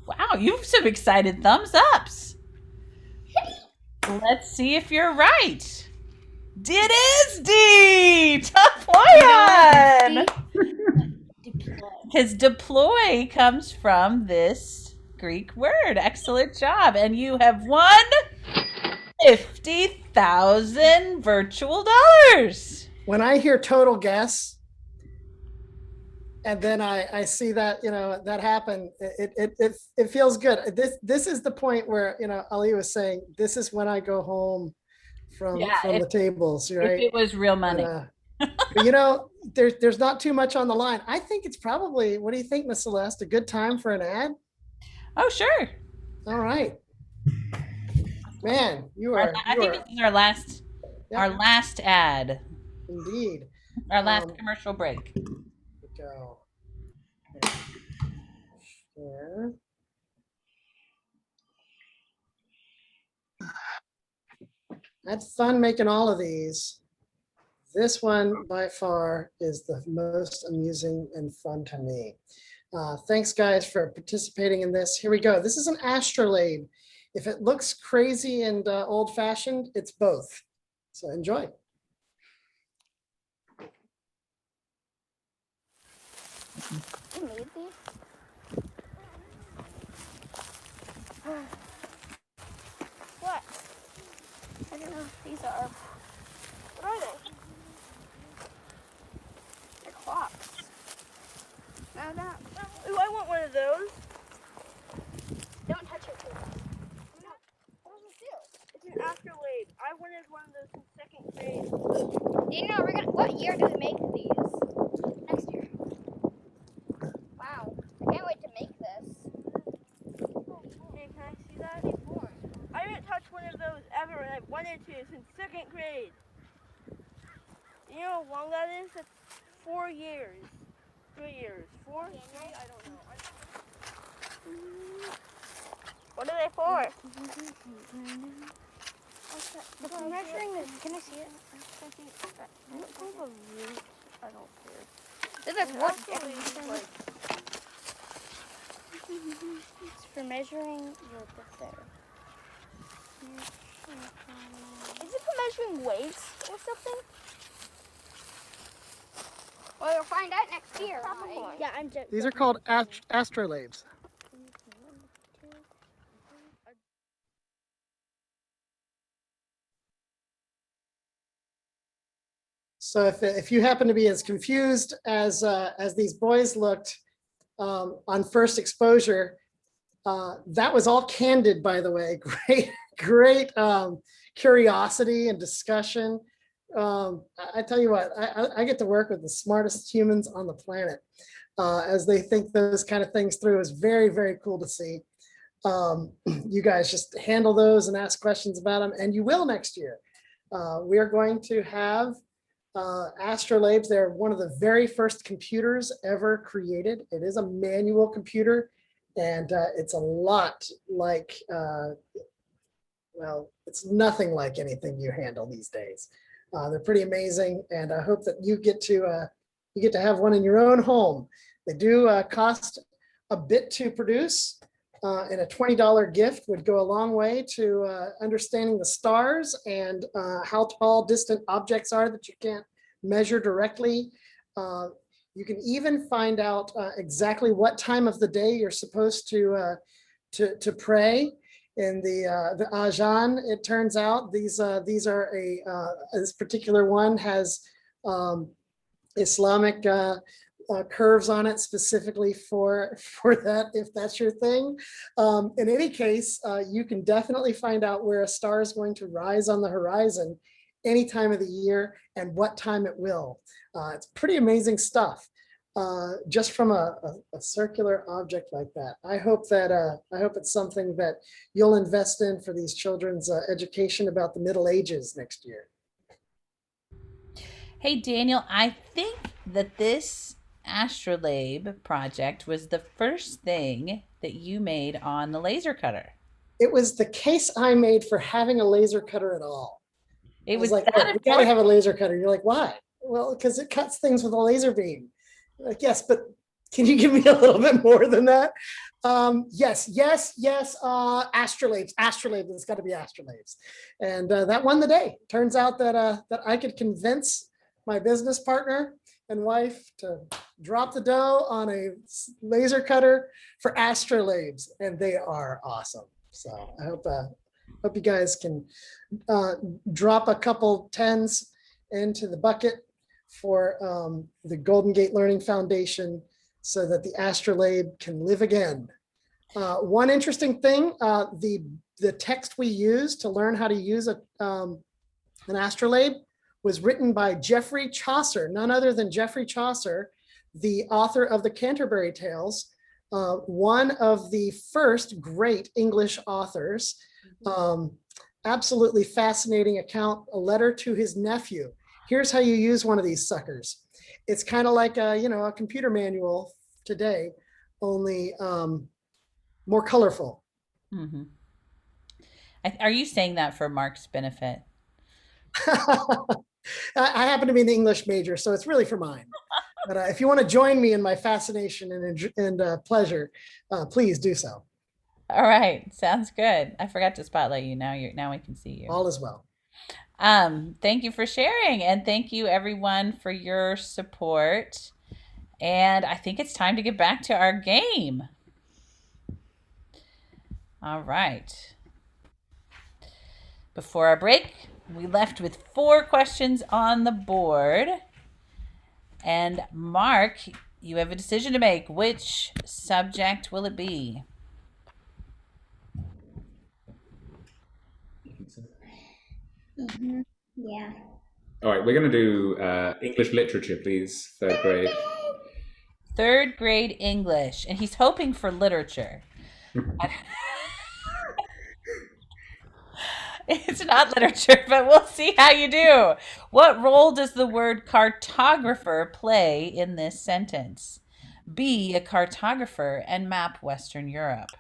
Wow, you have some excited thumbs ups. Let's see if you're right. It is D! Ta ploion! Because deploy comes from this Greek word. Excellent job. And you have won 50,000 virtual dollars. When I hear total guess, and then I see that, that happen, it feels good. This is the point where, Ali was saying, this is when I go home from the tables, right? If it was real money. But, there's not too much on the line. I think it's probably, what do you think, Miss Celeste? A good time for an ad? Oh, sure. All right. Man, I think this is our last ad. Indeed. Our last commercial break. Go. Share. I had fun making all of these. This one by far is the most amusing and fun to me. Thanks guys for participating in this. Here we go. This is an astrolabe. If it looks crazy and old fashioned, it's both. So enjoy. You made these? What? I don't know if these are. What are they? They're clocks. No, not. Ooh, I want one of those. Don't touch your face. What does it do? It's an astrolabe. I wanted one of those in 2nd grade. Do you know what year do we make these? Next year. Wow. I can't wait to make this. Hey, can I see that? I haven't touched one of those ever, and I've wanted to since 2nd grade. You know how long that is? That's 4 years. 3 years. 4? 3? I don't know. What are they for? If I'm measuring this, can I see it? I don't care. This is what? It's for measuring your birthday. Is it for measuring weights or something? Well, you'll find out next year. Yeah, I'm just. These are called astrolabes. So if you happen to be as confused as these boys looked on first exposure, that was all candid, by the way. Great curiosity and discussion. I tell you what, I get to work with the smartest humans on the planet as they think those kind of things through. Is very, very cool to see. You guys just handle those and ask questions about them, and you will next year. We are going to have astrolabes. They're one of the very first computers ever created. It is a manual computer, and it's a lot like, well, it's nothing like anything you handle these days. They're pretty amazing, and I hope that you get to have one in your own home. They do cost a bit to produce, and a $20 gift would go a long way to understanding the stars and how tall distant objects are that you can't measure directly. You can even find out exactly what time of the day you're supposed to pray. In the Ajahn, it turns out these are this particular one has Islamic curves on it specifically for that, if that's your thing. In any case, you can definitely find out where a star is going to rise on the horizon any time of the year and what time it will. It's pretty amazing stuff. Just from a circular object like that. I hope it's something that you'll invest in for these children's education about the Middle Ages next year. Hey, Daniel, I think that this astrolabe project was the first thing that you made on the laser cutter. It was the case I made for having a laser cutter at all. It was like, that we gotta have a laser cutter. You're like, why? Well, because it cuts things with a laser beam. Like, yes, but can you give me a little bit more than that? Yes. Astrolabes. It's got to be astrolabes, and that won the day. Turns out that I could convince my business partner and wife to drop the dough on a laser cutter for astrolabes, and they are awesome. So I hope you guys can drop a couple tens into the bucket for the Golden Gate Learning Foundation so that the astrolabe can live again. One interesting thing, the text we used to learn how to use an astrolabe was written by Geoffrey Chaucer, none other than Geoffrey Chaucer, the author of the Canterbury Tales, one of the first great English authors. Absolutely fascinating account, a letter to his nephew. Here's how you use one of these suckers. It's kind of like a computer manual today, only more colorful. Mm-hmm. Are you saying that for Mark's benefit? I happen to be an English major, so it's really for mine. But if you want to join me in my fascination and pleasure, please do so. All right, sounds good. I forgot to spotlight you. Now we can see you. All is well. Thank you for sharing, and thank you everyone for your support. And I think it's time to get back to our game. All right. Before our break, we left with 4 questions on the board. And Mark, you have a decision to make. Which subject will it be? Yeah. All right, we're going to do English literature, please, 3rd grade. 3rd grade English, and he's hoping for literature. It's not literature, but we'll see how you do. What role does the word cartographer play in this sentence? Be a cartographer and map Western Europe.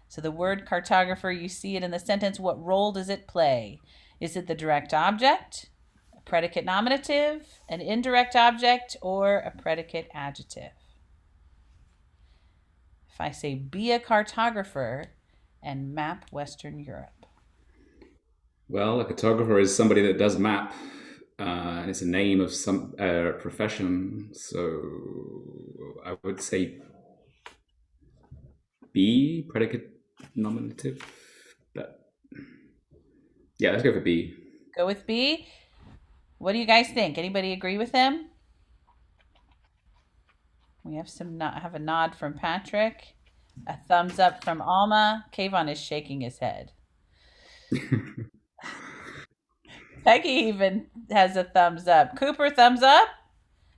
So the word cartographer, you see it in the sentence. What role does it play? Is it the direct object, a predicate nominative, an indirect object, or a predicate adjective? If I say be a cartographer and map Western Europe. Well, a cartographer is somebody that does map and it's a name of some profession. So I would say B, predicate nominative. But yeah, let's go for B. Go with B. What do you guys think? Anybody agree with him? We have have a nod from Patrick, a thumbs up from Alma. Kayvon is shaking his head. Peggy even has a thumbs up. Cooper, thumbs up?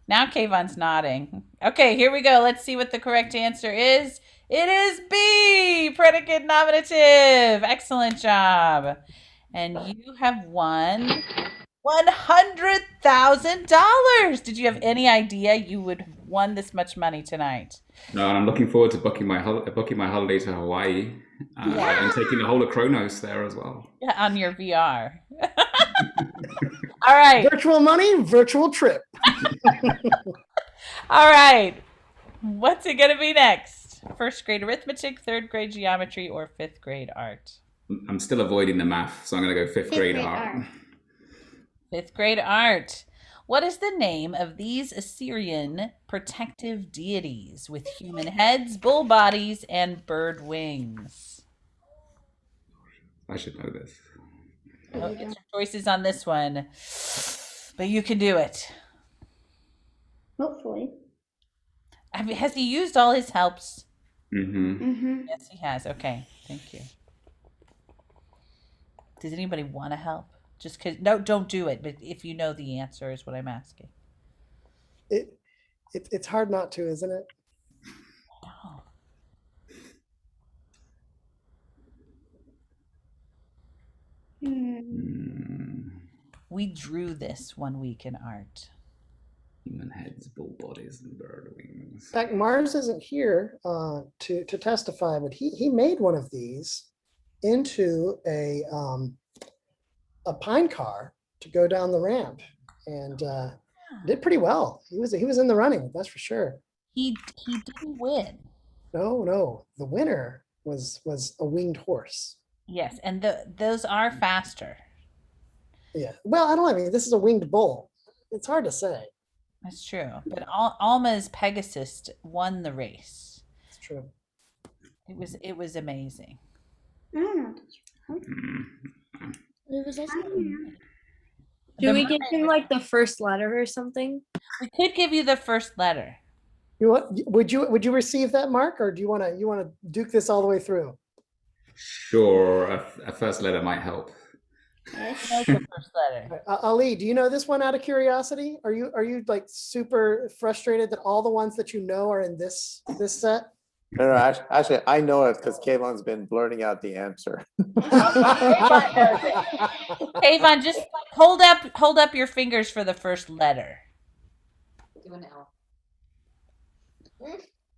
Now Kayvon's nodding. Okay, here we go. Let's see what the correct answer is. It is B, predicate nominative. Excellent job. And you have won $100,000. Did you have any idea you would have won this much money tonight? No, and I'm looking forward to booking my holiday to Hawaii and taking the whole of Kronos there as well. Yeah, on your VR. All right. Virtual money, virtual trip. All right. What's it going to be next? First grade arithmetic, third grade geometry, or fifth grade art? I'm still avoiding the math, so I'm going to go fifth grade art. Fifth grade art. What is the name of these Assyrian protective deities with human heads, bull bodies, and bird wings? I should know this. Oh, get your choices on this one, but you can do it. Hopefully. Has he used all his helps? Mm-hmm. Yes, he has. Okay, thank you. Does anybody want to help? Just because, no, don't do it. But if you know the answer is what I'm asking. It's hard not to, isn't it? No. We drew this one week in art. Human heads, bull bodies, and bird wings. In fact, Mars isn't here to testify, but he made one of these into a pine car to go down the ramp, and did pretty well. He was in the running, that's for sure. He didn't win. No, the winner was a winged horse. Yes, and those are faster. Yeah, well, I don't know. I mean, this is a winged bull. It's hard to say. That's true. But Alma's Pegasus won the race. It's true. It was amazing. I don't know. It was also Do we give him like the first letter or something? We could give you the first letter. Would you receive that, Mark, or do you want to duke this all the way through? Sure, a first letter might help. That's the first letter. Ali, do you know this one out of curiosity? Are you like super frustrated that all the ones that you know are in this set? No, actually, I know it because Kayvon's been blurting out the answer. Kayvon, just hold up your fingers for the first letter. Do an L.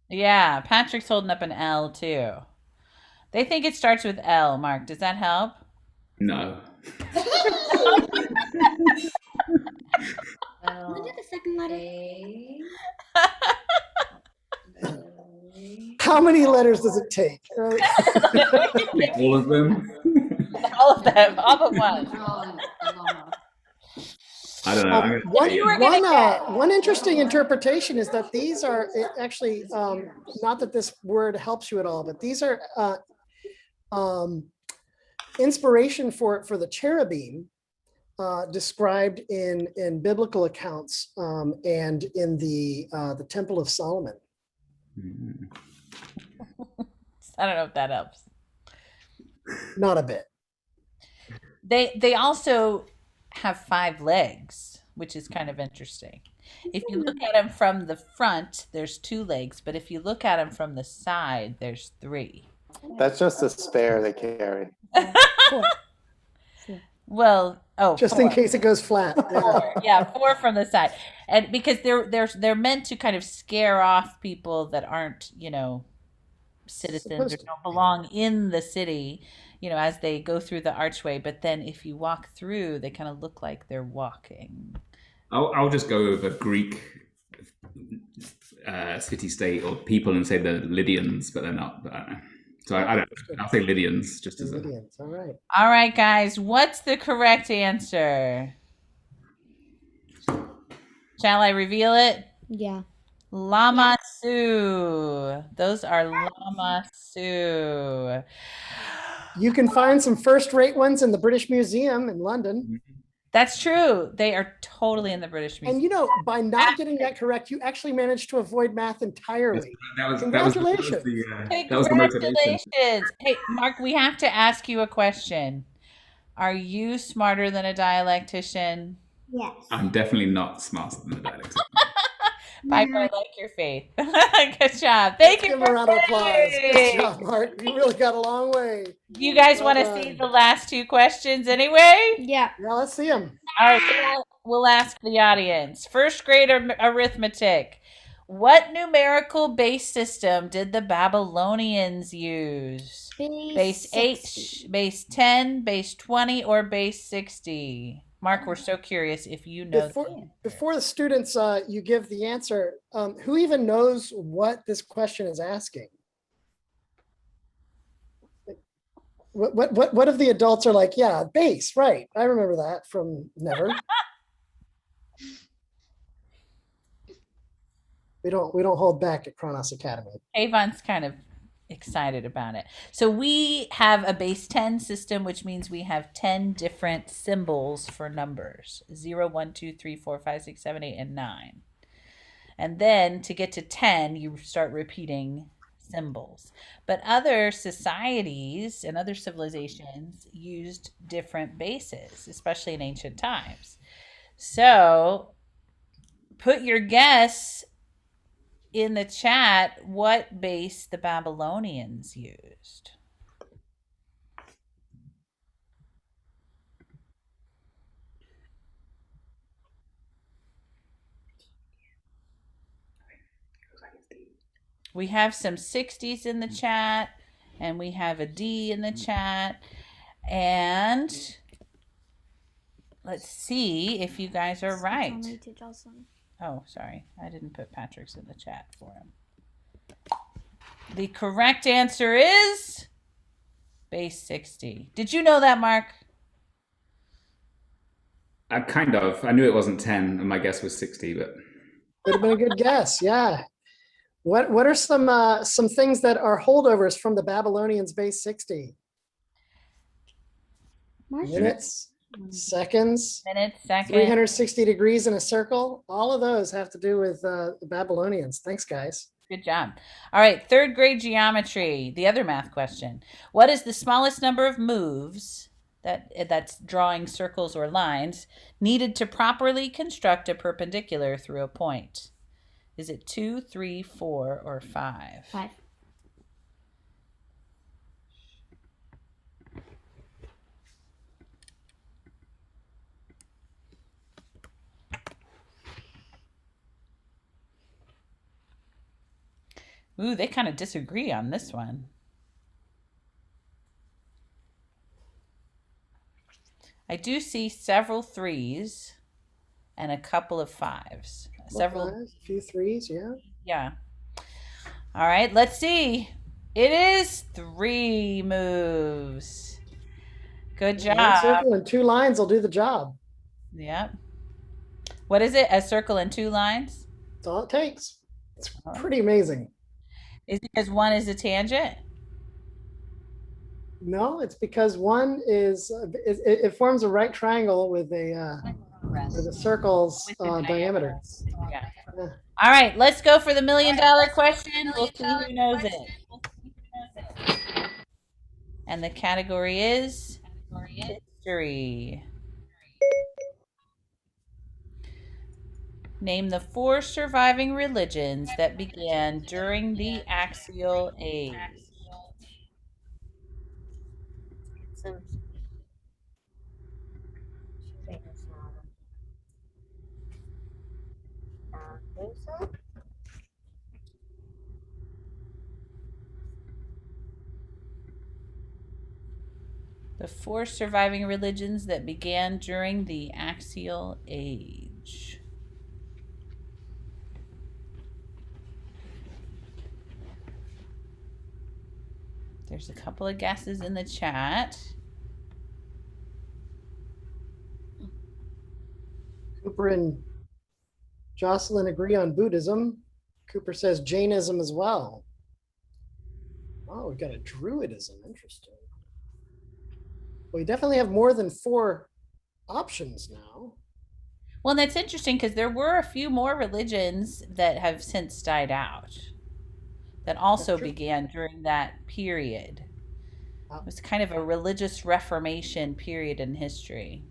Yeah, Patrick's holding up an L too. They think it starts with L. Mark, does that help? No. Can I do the second letter? How many letters does it take? All of them? All of them, all but one. I don't know. One interesting interpretation is that these are actually, not that this word helps you at all, but these are inspiration for the cherubim described in biblical accounts and in the Temple of Solomon. I don't know if that helps. Not a bit. They also have 5 legs, which is kind of interesting. If you look at them from the front, there's 2 legs, but if you look at them from the side, there's 3. That's just a spare they carry. Well, just 4. in case it goes flat. Yeah, 4 from the side, and because they're meant to kind of scare off people that aren't, citizens or don't belong in the city, as they go through the archway. But then if you walk through, they kind of look like they're walking. I'll just go with a Greek city-state or people and say the Lydians, but they're not. So I don't. I'll say Lydians just as Lydians. All right. All right, guys. What's the correct answer? Shall I reveal it? Yeah. Lama Su. Those are Lama Su. You can find some first-rate ones in the British Museum in London. That's true. They are totally in the British Museum. And you know, by not getting that correct, you actually managed to avoid math entirely. Congratulations. Hey, that was the motivation. congratulations. Hey, Mark, we have to ask you a question. Are you smarter than a dialectician? Yes. I'm definitely not smarter than a dialectician. Piper, I like your faith. Good job. Thank Let's you give for a round of applause. Good playing. job, Mark. You really got a long way. You guys Well want to done. see the last two questions anyway? Yeah. Yeah, let's see them. All right, we'll ask the audience. First grade arithmetic. What numerical base system did the Babylonians use? Base 8, base 10, base 20, or base 60? Mark, we're so curious if you know. Before the students, you give the answer, who even knows what this question is asking? What if the adults are like, yeah, base, right? I remember that from Never. We don't hold back at Kronos Academy. Avon's kind of excited about it. So we have a base 10 system, which means we have 10 different symbols for numbers. 0, 1, 2, 3, 4, 5, 6, 7, 8, and 9. And then to get to 10, you start repeating symbols. But other societies and other civilizations used different bases, especially in ancient times. So put your guess in the chat what base the Babylonians used. We have some 60s in the chat, and we have a D in the chat. And let's see if you guys are right. Oh, sorry. I didn't put Patrick's in the chat for him. The correct answer is base 60. Did you know that, Mark? I kind of. I knew it wasn't 10, and my guess was 60, but Would have been a good guess, yeah. What are some things that are holdovers from the Babylonians base 60? Minutes, seconds, 360 degrees in a circle. All of those have to do with the Babylonians. Thanks, guys. Good job. All right, third grade geometry, the other math question. What is the smallest number of moves, that's drawing circles or lines, needed to properly construct a perpendicular through a point? Is it 2, 3, 4, or 5? 5. Ooh, they kind of disagree on this one. I do see several 3s and a couple of 5s. Several, a few 3s, yeah. Yeah. All right, let's see. It is 3 moves. Good job. One circle and 2 lines will do the job. Yep. What is it? A circle and 2 lines? That's all it takes. It's pretty amazing. Is it because one is a tangent? No, it's because one is it forms a right triangle with a circle's diameter. Yeah. All right, let's go for the $1 million question. We'll see who knows it. And the category is history. Name the 4 surviving religions that began during the Axial Age. The 4 surviving religions that began during the Axial Age. There's a couple of guesses in the chat. Cooper and Jocelyn agree on Buddhism. Cooper says Jainism as well. Oh, we've got a Druidism. Interesting. We definitely have more than 4 options now. Well, that's interesting because there were a few more religions that have since died out that also began during that period. It was kind of a religious reformation period in history.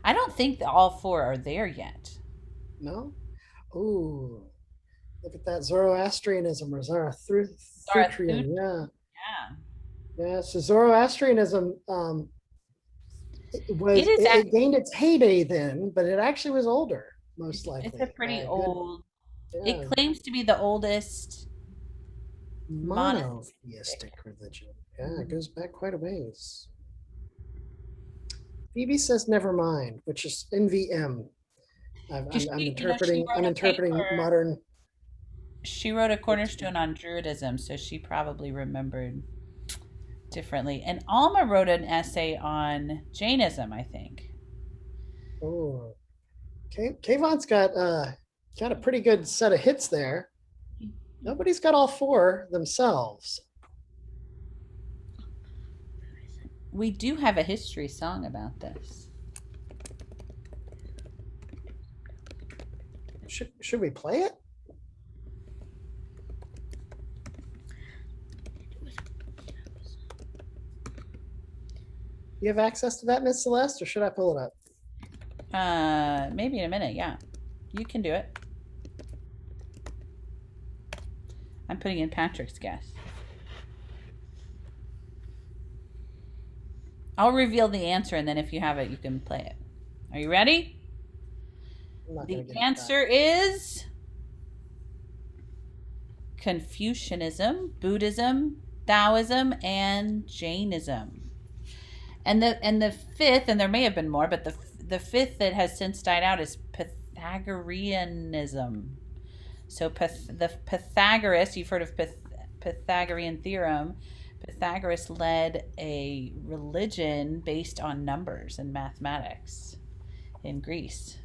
I don't think that all 4 are there yet. No? Ooh, look at that Zoroastrianism or Zarathustrian. Yeah. Yeah, so Zoroastrianism it gained its heyday then, but it actually was older, most likely. It's a pretty old. Yeah. It claims to be the oldest monotheistic religion. Yeah, it goes back quite a ways. Phoebe says never mind, which is NVM. I'm interpreting modern. She wrote a cornerstone on Druidism, so she probably remembered differently. And Alma wrote an essay on Jainism, I think. Oh, Kayvon's got a pretty good set of hits there. Nobody's got all 4 themselves. We do have a history song about this. Should we play it? You have access to that, Miss Celeste, or should I pull it up? Maybe in a minute, yeah. You can do it. I'm putting in Patrick's guess. I'll reveal the answer, and then if you have it, you can play it. Are you ready? The answer is Confucianism, Buddhism, Taoism, and Jainism. And the 5th, and there may have been more, but the 5th that has since died out is Pythagoreanism. So the Pythagoras, you've heard of Pythagorean theorem. Pythagoras led a religion based on numbers and mathematics in Greece.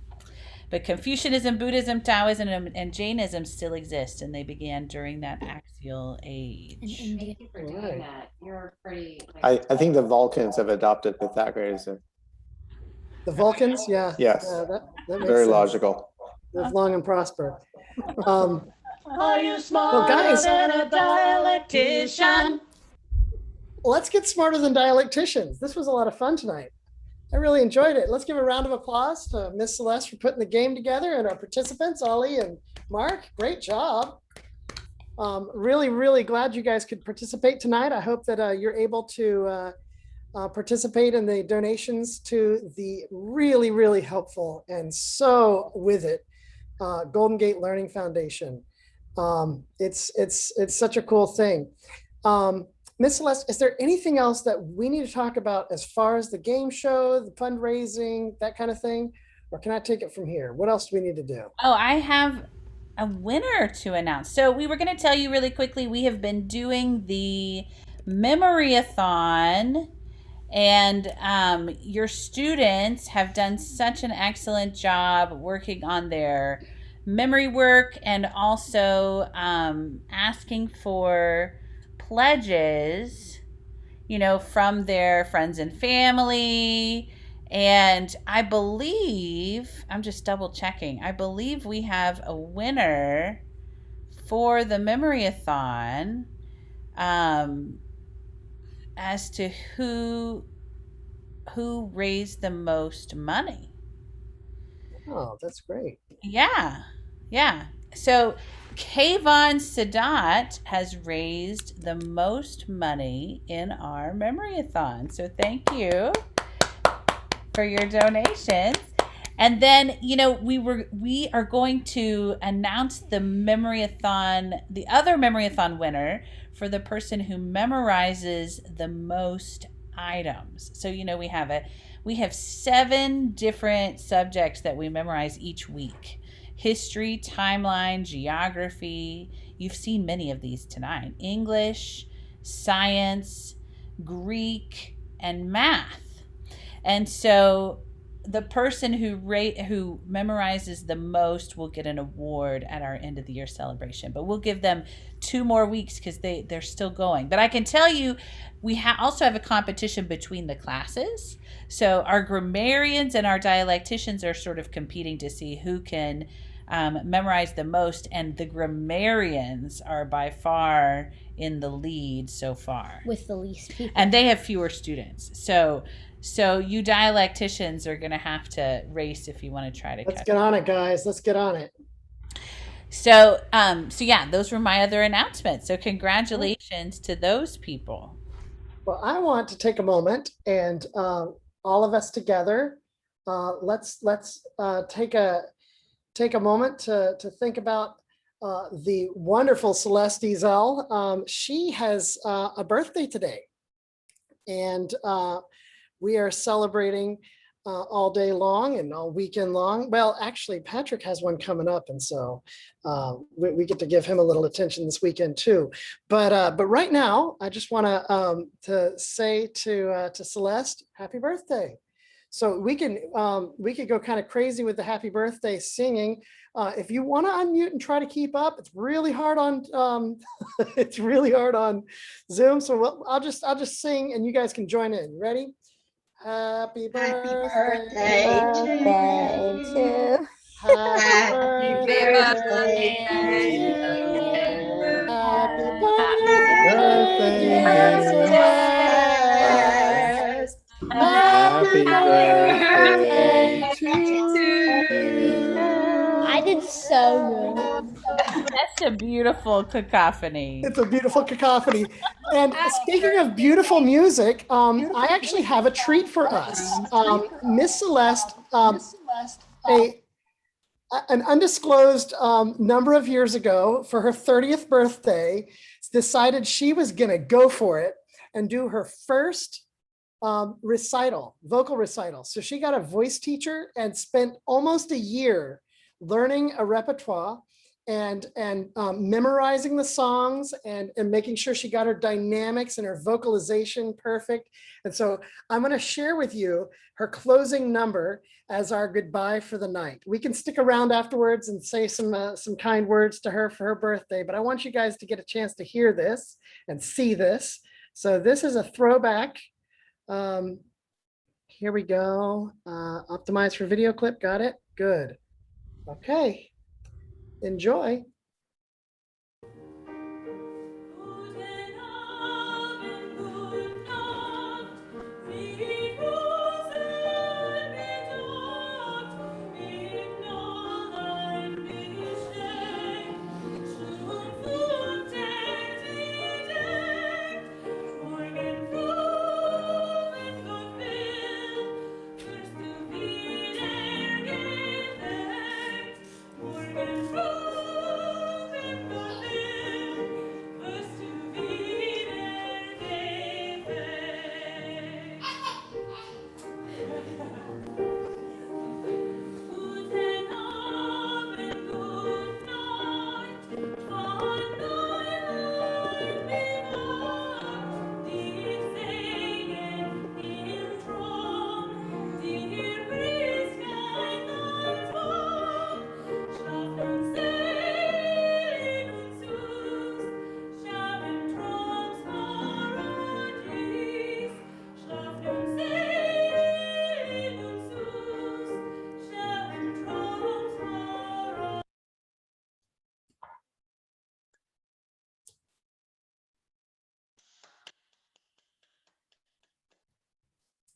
But Confucianism, Buddhism, Taoism, and Jainism still exist, and they began during that axial age. Thank you for doing that. You're pretty. I think the Vulcans have adopted Pythagoreanism. The Vulcans, yeah. Yes. That makes Very sense. logical. Live long and prosper. Are you smarter than a dialectician? Let's get smarter than dialecticians. This was a lot of fun tonight. I really enjoyed it. Let's give a round of applause to Miss Celeste for putting the game together and our participants, Ollie and Mark. Great job. Really, really glad you guys could participate tonight. I hope that you're able to participate in the donations to the really, really helpful and so with it Golden Gate Learning Foundation. It's such a cool thing. Miss Celeste, is there anything else that we need to talk about as far as the game show, the fundraising, that kind of thing? Or can I take it from here? What else do we need to do? Oh, I have a winner to announce. So we were going to tell you really quickly, we have been doing the Memory-a-thon, and your students have done such an excellent job working on their memory work and also asking for pledges, from their friends and family. And I believe, I'm just double checking, I believe we have a winner for the Memory-a-thon as to who raised the most money. Oh, that's great. Yeah. So Kayvon Sadat has raised the most money in our Memory-a-thon. So thank you for your donations. And then, we are going to announce the Memory-a-thon, the other Memory-a-thon winner for the person who memorizes the most items. So, we have 7 different subjects that we memorize each week. History, timeline, geography. You've seen many of these tonight. English, science, Greek, and math. And so the person who memorizes the most will get an award at our end of the year celebration. But we'll give them 2 more weeks because they're still going. But I can tell you, we also have a competition between the classes. So our grammarians and our dialecticians are sort of competing to see who can memorize the most, and the grammarians are by far in the lead so far. With the least people. And they have fewer students. So you dialecticians are going to have to race if you want to try to Let's get on it, guys. Let's get on it. So yeah, those were my other announcements. So congratulations to those people. Well, I want to take a moment and all of us together, let's take a moment to think about the wonderful Celeste Ezel. She has a birthday today, and we are celebrating all day long and all weekend long. Well, actually, Patrick has one coming up, and so we get to give him a little attention this weekend too. But right now, I just want to say to Celeste, happy birthday. So we could go kind of crazy with the happy birthday singing. If you want to unmute and try to keep up, it's really hard on it's really hard on Zoom. So I'll just sing and you guys can join in. Ready? Happy birthday to you. Happy birthday to you. Happy birthday, Celeste. Happy birthday to you. I did so good. That's a beautiful cacophony. It's a beautiful cacophony. And speaking of beautiful music, I actually have a treat for us. Miss Celeste, an undisclosed number of years ago, for her 30th birthday, decided she was going to go for it and do her first vocal recital. So she got a voice teacher and spent almost a year learning a repertoire and memorizing the songs and making sure she got her dynamics and her vocalization perfect. And so I'm going to share with you her closing number as our goodbye for the night. We can stick around afterwards and say some kind words to her for her birthday, but I want you guys to get a chance to hear this and see this. So this is a throwback. Here we go. Optimize for video clip. Got it? Good. Okay. Enjoy.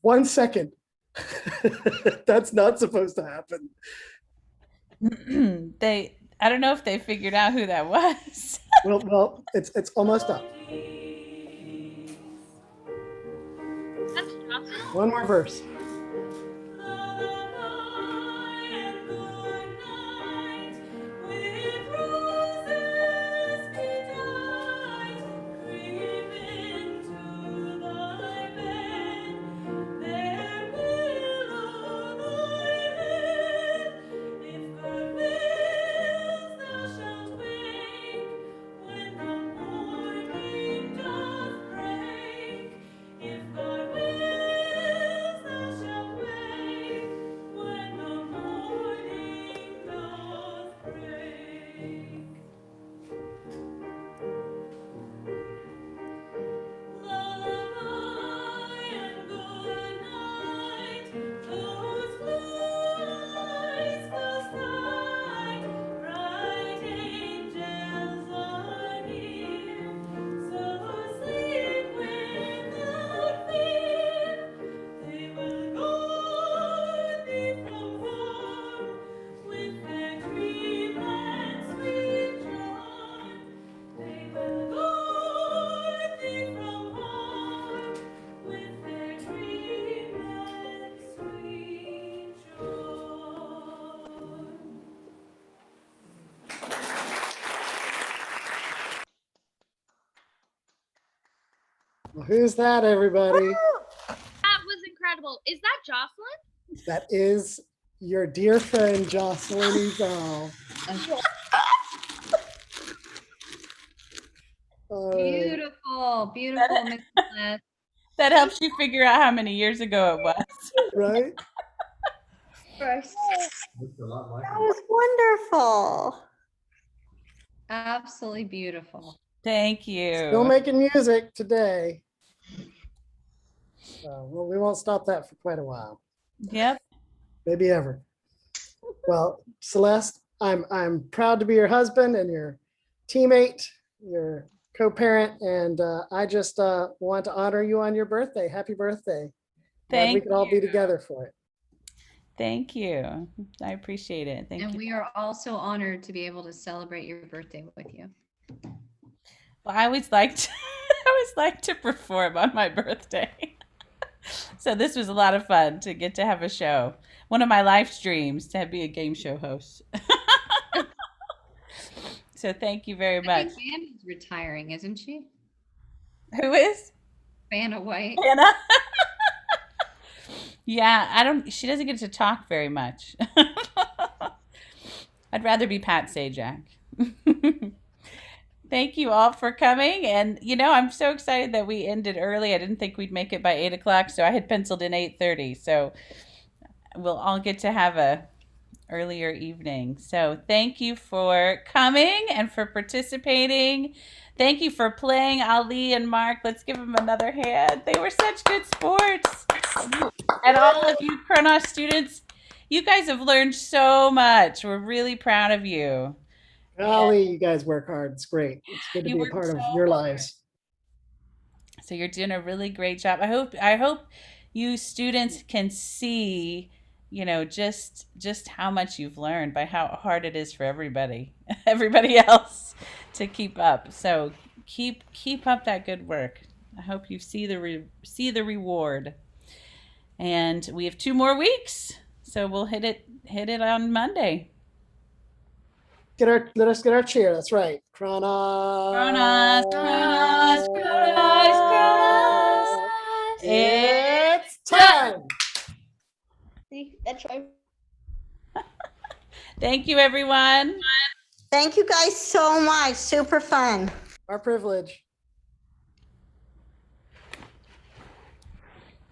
One second. That's not supposed to happen. I don't know if they figured out who that was. Well, it's almost up. One more verse. Well, who's that, everybody? That was incredible. Is that Jocelyn? That is your dear friend, Jocelyn Ezel. Beautiful, beautiful, Miss Celeste. That helps you figure out how many years ago it was. Right? That was wonderful. Absolutely beautiful. Thank you. Still making music today. Well, we won't stop that for quite a while. Yep. Maybe ever. Well, Celeste, I'm proud to be your husband and your teammate, your co-parent, and I just want to honor you on your birthday. Happy birthday. Glad we could all be together for it. Thank you. I appreciate it. Thank And you. we are also honored to be able to celebrate your birthday with you. Well, I always liked to perform on my birthday. So this was a lot of fun to get to have a show. One of my life's dreams to be a game show host. So thank you very much. I think Vanna's retiring, isn't she? Who is? Vanna White. Anna? Yeah, she doesn't get to talk very much. I'd rather be Pat Sajak. Thank you all for coming. And, I'm so excited that we ended early. I didn't think we'd make it by 8 o'clock, so I had penciled in 8:30. So we'll all get to have a earlier evening. So thank you for coming and for participating. Thank you for playing, Ali and Mark. Let's give them another hand. They were such good sports. And all of you Kronos students, you guys have learned so much. We're really proud of you. Golly, you guys work hard. It's great. It's good to be a part of your lives. So you're doing a really great job. I hope you students can see, just how much you've learned by how hard it is for everybody else to keep up. So keep up that good work. I hope you see the reward. And we have 2 more weeks, so we'll hit it on Monday. Let us get our cheer. That's right. Kronos. Kronos, Kronos, Kronos, Kronos. It's time. See, that's right. Thank you, everyone. Thank you guys so much. Super fun. Our privilege.